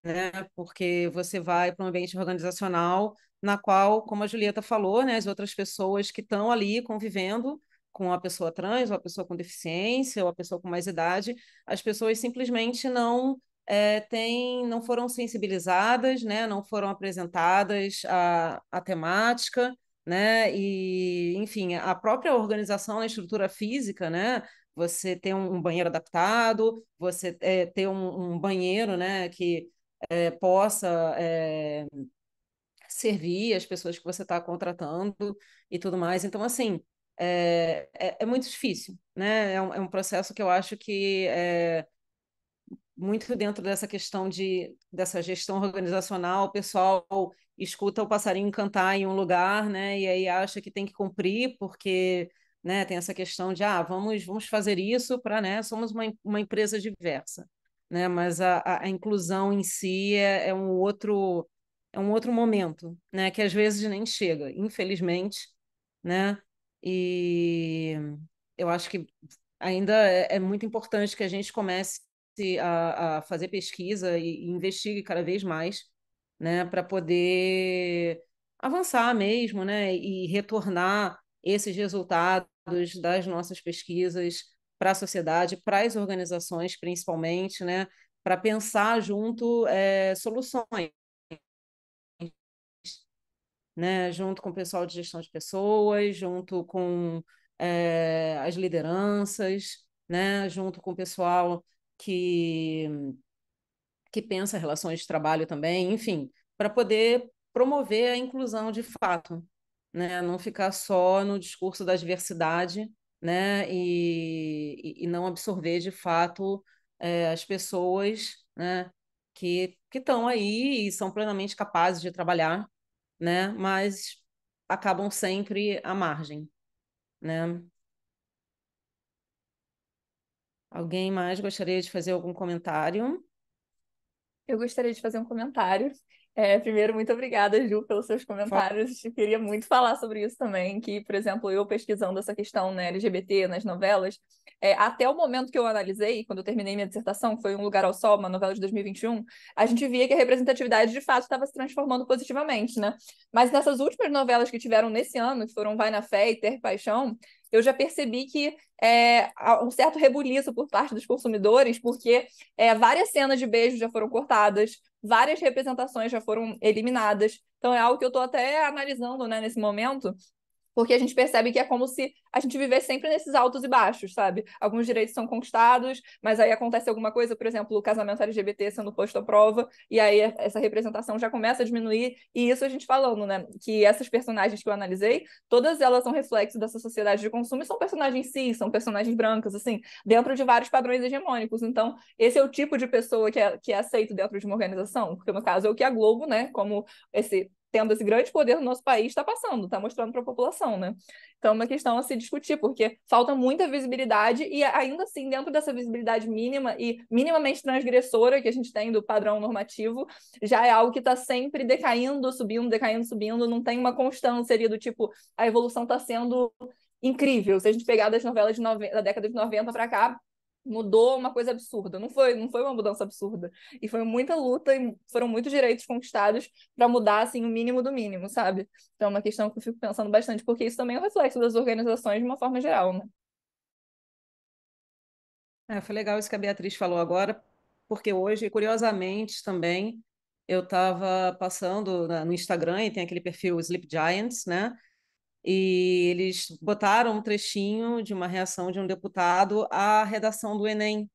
né? Porque você vai para um ambiente organizacional na qual, como a Julieta falou, né, as outras pessoas que estão ali convivendo com a pessoa trans, ou a pessoa com deficiência, ou a pessoa com mais idade, as pessoas simplesmente não foram sensibilizadas, né, não foram apresentadas a temática, né, e, enfim, a própria organização, a estrutura física, né, você ter um banheiro adaptado, você ter um banheiro, né, que possa servir as pessoas que você está contratando e tudo mais. Então, assim, é muito difícil, né? É um processo que eu acho que muito dentro dessa questão dessa gestão organizacional, o pessoal escuta o passarinho cantar em um lugar, né? E aí acha que tem que cumprir, porque, né, tem essa questão de, vamos fazer isso para, né, somos uma empresa diversa, né? Mas a inclusão em si é um outro momento, né? Que às vezes nem chega, infelizmente, né? E eu acho que ainda é muito importante que a gente comece a fazer pesquisa e investigue cada vez mais, né, para poder avançar mesmo, né, e retornar esses resultados das nossas pesquisas para a sociedade, para as organizações, principalmente, né, para pensar junto soluções, né, junto com o pessoal de gestão de pessoas, junto com as lideranças, né, junto com o pessoal que, que pensa relações de trabalho também, enfim, para poder promover a inclusão de fato, né, não ficar só no discurso da diversidade, né, e não absorver de fato as pessoas, né, que estão aí e são plenamente capazes de trabalhar, né? Mas acabam sempre à margem, né? Alguém mais gostaria de fazer algum comentário? Eu gostaria de fazer um comentário. Primeiro, muito obrigada, Ju, pelos seus comentários. Eu queria muito falar sobre isso também, que, por exemplo, eu pesquisando essa questão, né, LGBT nas novelas, até o momento que eu analisei, quando eu terminei minha dissertação, que foi Um Lugar ao Sol, uma novela de 2021, a gente via que a representatividade, de fato, estava se transformando positivamente, né? Mas nessas últimas novelas que tiveram nesse ano, que foram Vai na Fé e Ter Paixão, eu já percebi que há um certo rebuliço por parte dos consumidores, porque várias cenas de beijo já foram cortadas, várias representações já foram eliminadas. Então é algo que eu estou até analisando, né, nesse momento, porque a gente percebe que é como se a gente vivesse sempre nesses altos e baixos, sabe? Alguns direitos são conquistados, mas aí acontece alguma coisa, por exemplo, o casamento LGBT sendo posto à prova, e aí essa representação já começa a diminuir, e isso a gente falando, né? Que essas personagens que eu analisei, todas elas são reflexos dessa sociedade de consumo e são personagens cis, são personagens brancas, assim, dentro de vários padrões hegemônicos. Então, esse é o tipo de pessoa que é aceito dentro de uma organização, porque no caso é o que a Globo, né, como tendo esse grande poder no nosso país, está passando, está mostrando para a população, né? Então, é uma questão a se discutir, porque falta muita visibilidade e, ainda assim, dentro dessa visibilidade mínima e minimamente transgressora que a gente tem do padrão normativo, já é algo que está sempre decaindo, subindo, decaindo, subindo, não tem uma constância ali do tipo, a evolução está sendo incrível. Se a gente pegar das novelas da década de 90 para cá, mudou uma coisa absurda. Não foi uma mudança absurda. E foi muita luta e foram muitos direitos conquistados para mudar assim o mínimo do mínimo, sabe? Então é uma questão que eu fico pensando bastante, porque isso também é um reflexo das organizações de uma forma geral, né? Foi legal isso que a Beatriz falou agora, porque hoje, curiosamente, também eu estava passando no Instagram e tem aquele perfil Sleep Giants, né? E eles botaram um trechinho de uma reação de um deputado à redação do Enem,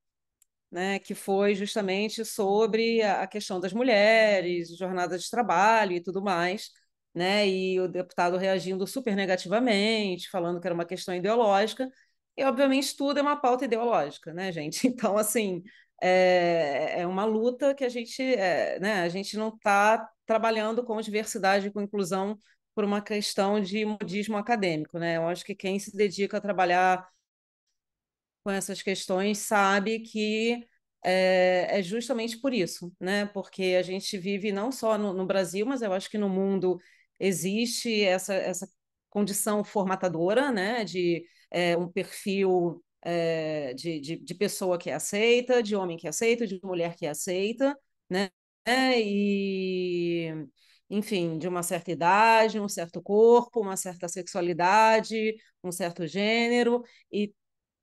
né, que foi justamente sobre a questão das mulheres, jornada de trabalho e tudo mais. né? E o deputado reagindo super negativamente, falando que era uma questão ideológica. E, obviamente, tudo é uma pauta ideológica, né, gente? Então, assim, é uma luta que né, a gente não está trabalhando com diversidade e com inclusão por uma questão de modismo acadêmico, né? Eu acho que quem se dedica a trabalhar com essas questões sabe que é justamente por isso, né? Porque a gente vive não só no Brasil, mas eu acho que no mundo existe essa condição formatadora, né? De um perfil de pessoa que é aceita, de homem que é aceita, de mulher que é aceita, né? E, enfim, de uma certa idade, um certo corpo, uma certa sexualidade, um certo gênero, e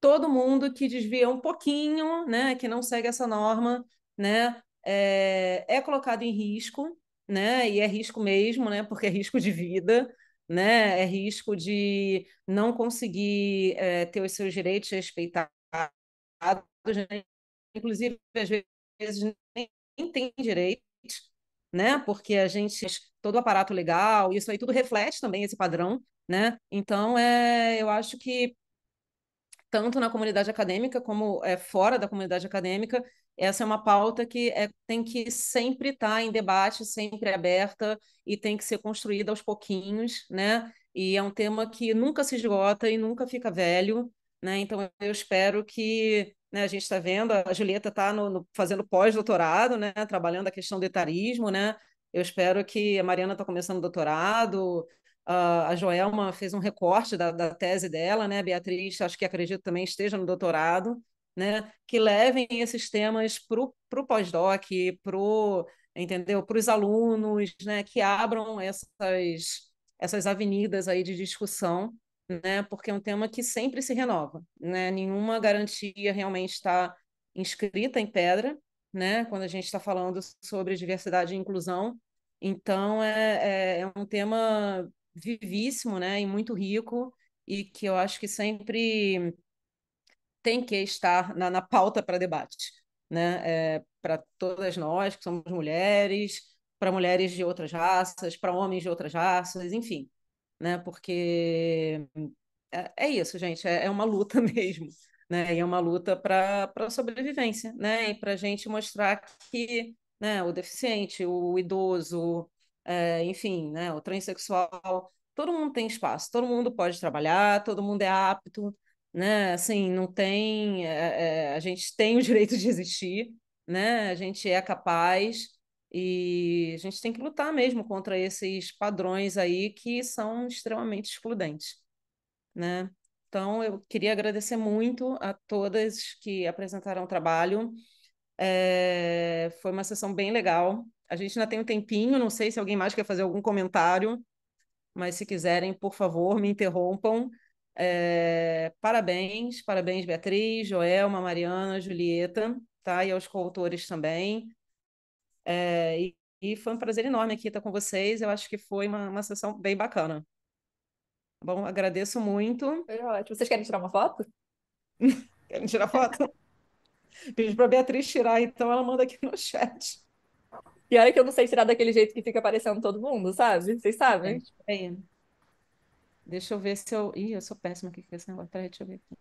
todo mundo que desvia um pouquinho, né, que não segue essa norma, né, é colocado em risco, né, e é risco mesmo, né, porque é risco de vida, né, é risco de não conseguir ter os seus direitos respeitados, né, inclusive às vezes nem tem direitos, né, porque a gente todo o aparato legal, isso aí tudo reflete também esse padrão, né? Então, eu acho que tanto na comunidade acadêmica como fora da comunidade acadêmica, essa é uma pauta que tem que sempre estar em debate, sempre aberta e tem que ser construída aos pouquinhos, né? E é um tema que nunca se esgota e nunca fica velho, né? Então eu espero que, né, a gente está vendo, a Julieta está fazendo pós-doutorado, né? Trabalhando a questão do etarismo, né? Eu espero que a Mariana está começando doutorado, a Joelma fez um recorte da tese dela, né? A Beatriz, acho que acredito também esteja no doutorado, né? Que levem esses temas para o pós-doc, entendeu? Para os alunos, né? Que abram essas avenidas aí de discussão, né? Porque é um tema que sempre se renova, né? Nenhuma garantia realmente está inscrita em pedra, né? Quando a gente está falando sobre diversidade e inclusão. Então, é um tema vivíssimo, né, e muito rico, e que eu acho que sempre tem que estar na pauta para debate, né, para todas nós que somos mulheres, para mulheres de outras raças, para homens de outras raças, enfim, né, porque é isso, gente, é uma luta mesmo, né, e é uma luta para sobrevivência, né, e para a gente mostrar que, né, o deficiente, o idoso, enfim, né, o transexual, todo mundo tem espaço, todo mundo pode trabalhar, todo mundo é apto, né, assim, não tem, a gente tem o direito de existir, né, a gente é capaz e a gente tem que lutar mesmo contra esses padrões aí que são extremamente excludentes, né? Então, eu queria agradecer muito a todas que apresentaram o trabalho. Foi uma sessão bem legal. A gente ainda tem um tempinho, não sei se alguém mais quer fazer algum comentário, mas se quiserem, por favor, me interrompam. Parabéns, parabéns, Beatriz, Joelma, Mariana, Julieta, tá? E aos coautores também. E foi um prazer enorme aqui estar com vocês. Eu acho que foi uma sessão bem bacana. Bom, agradeço muito. Foi ótimo. Vocês querem tirar uma foto? Querem tirar foto? Pedi para Beatriz tirar, então ela manda aqui no chat. Pior é que eu não sei tirar daquele jeito que fica aparecendo todo mundo, sabe? Vocês sabem? Aí. Deixa eu ver se eu. Ih, eu sou péssima aqui com esse negócio. Peraí, deixa eu ver aqui.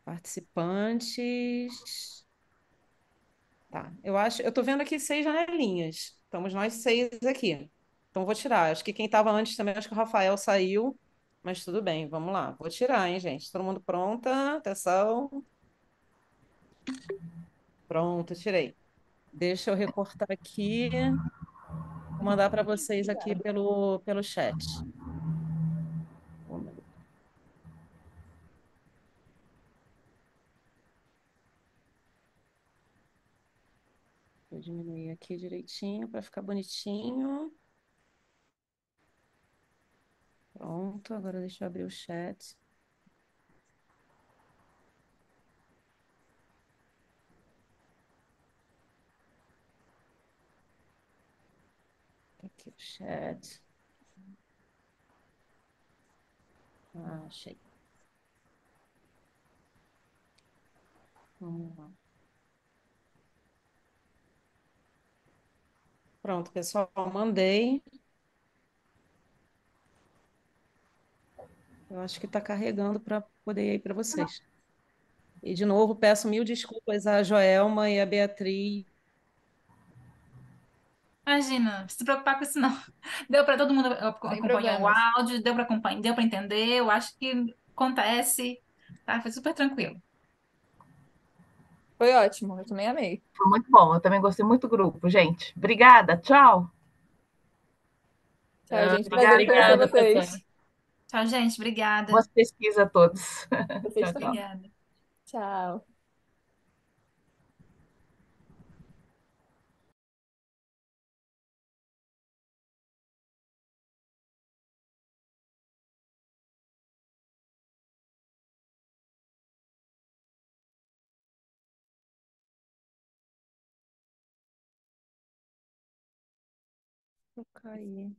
Participantes. Tá. Eu tô vendo aqui 6 janelinhas. Estamos nós 6 aqui. Então vou tirar. Acho que quem estava antes também, acho que o Rafael saiu. Mas tudo bem, vamos lá. Vou tirar, hein, gente? Todo mundo pronta? Atenção. Pronto, tirei. Deixa eu recortar aqui. Vou mandar para vocês aqui pelo chat. Um minuto. Vou diminuir aqui direitinho para ficar bonitinho. Pronto, agora deixa eu abrir o chat. Aqui o chat. Achei. Vamos lá. Pronto, pessoal, mandei. Eu acho que está carregando para poder ir aí para vocês. E, de novo, peço mil desculpas à Joelma e à Beatriz. Imagina, não precisa se preocupar com isso, não. Deu para todo mundo Sem acompanhar o problemas. áudio, deu para acompanhar, deu para entender. Eu acho que acontece, tá? Foi super tranquilo. Foi ótimo, eu também amei. Foi muito bom. Eu também gostei muito do grupo, gente. Obrigada. Tchau. Tchau, gente. Prazer em conhecer Obrigada, professora. vocês. Tchau, gente. Obrigada. Boas pesquisas a todos. Vocês Tchau, tchau. também. Obrigada. Tchau. Eu caí.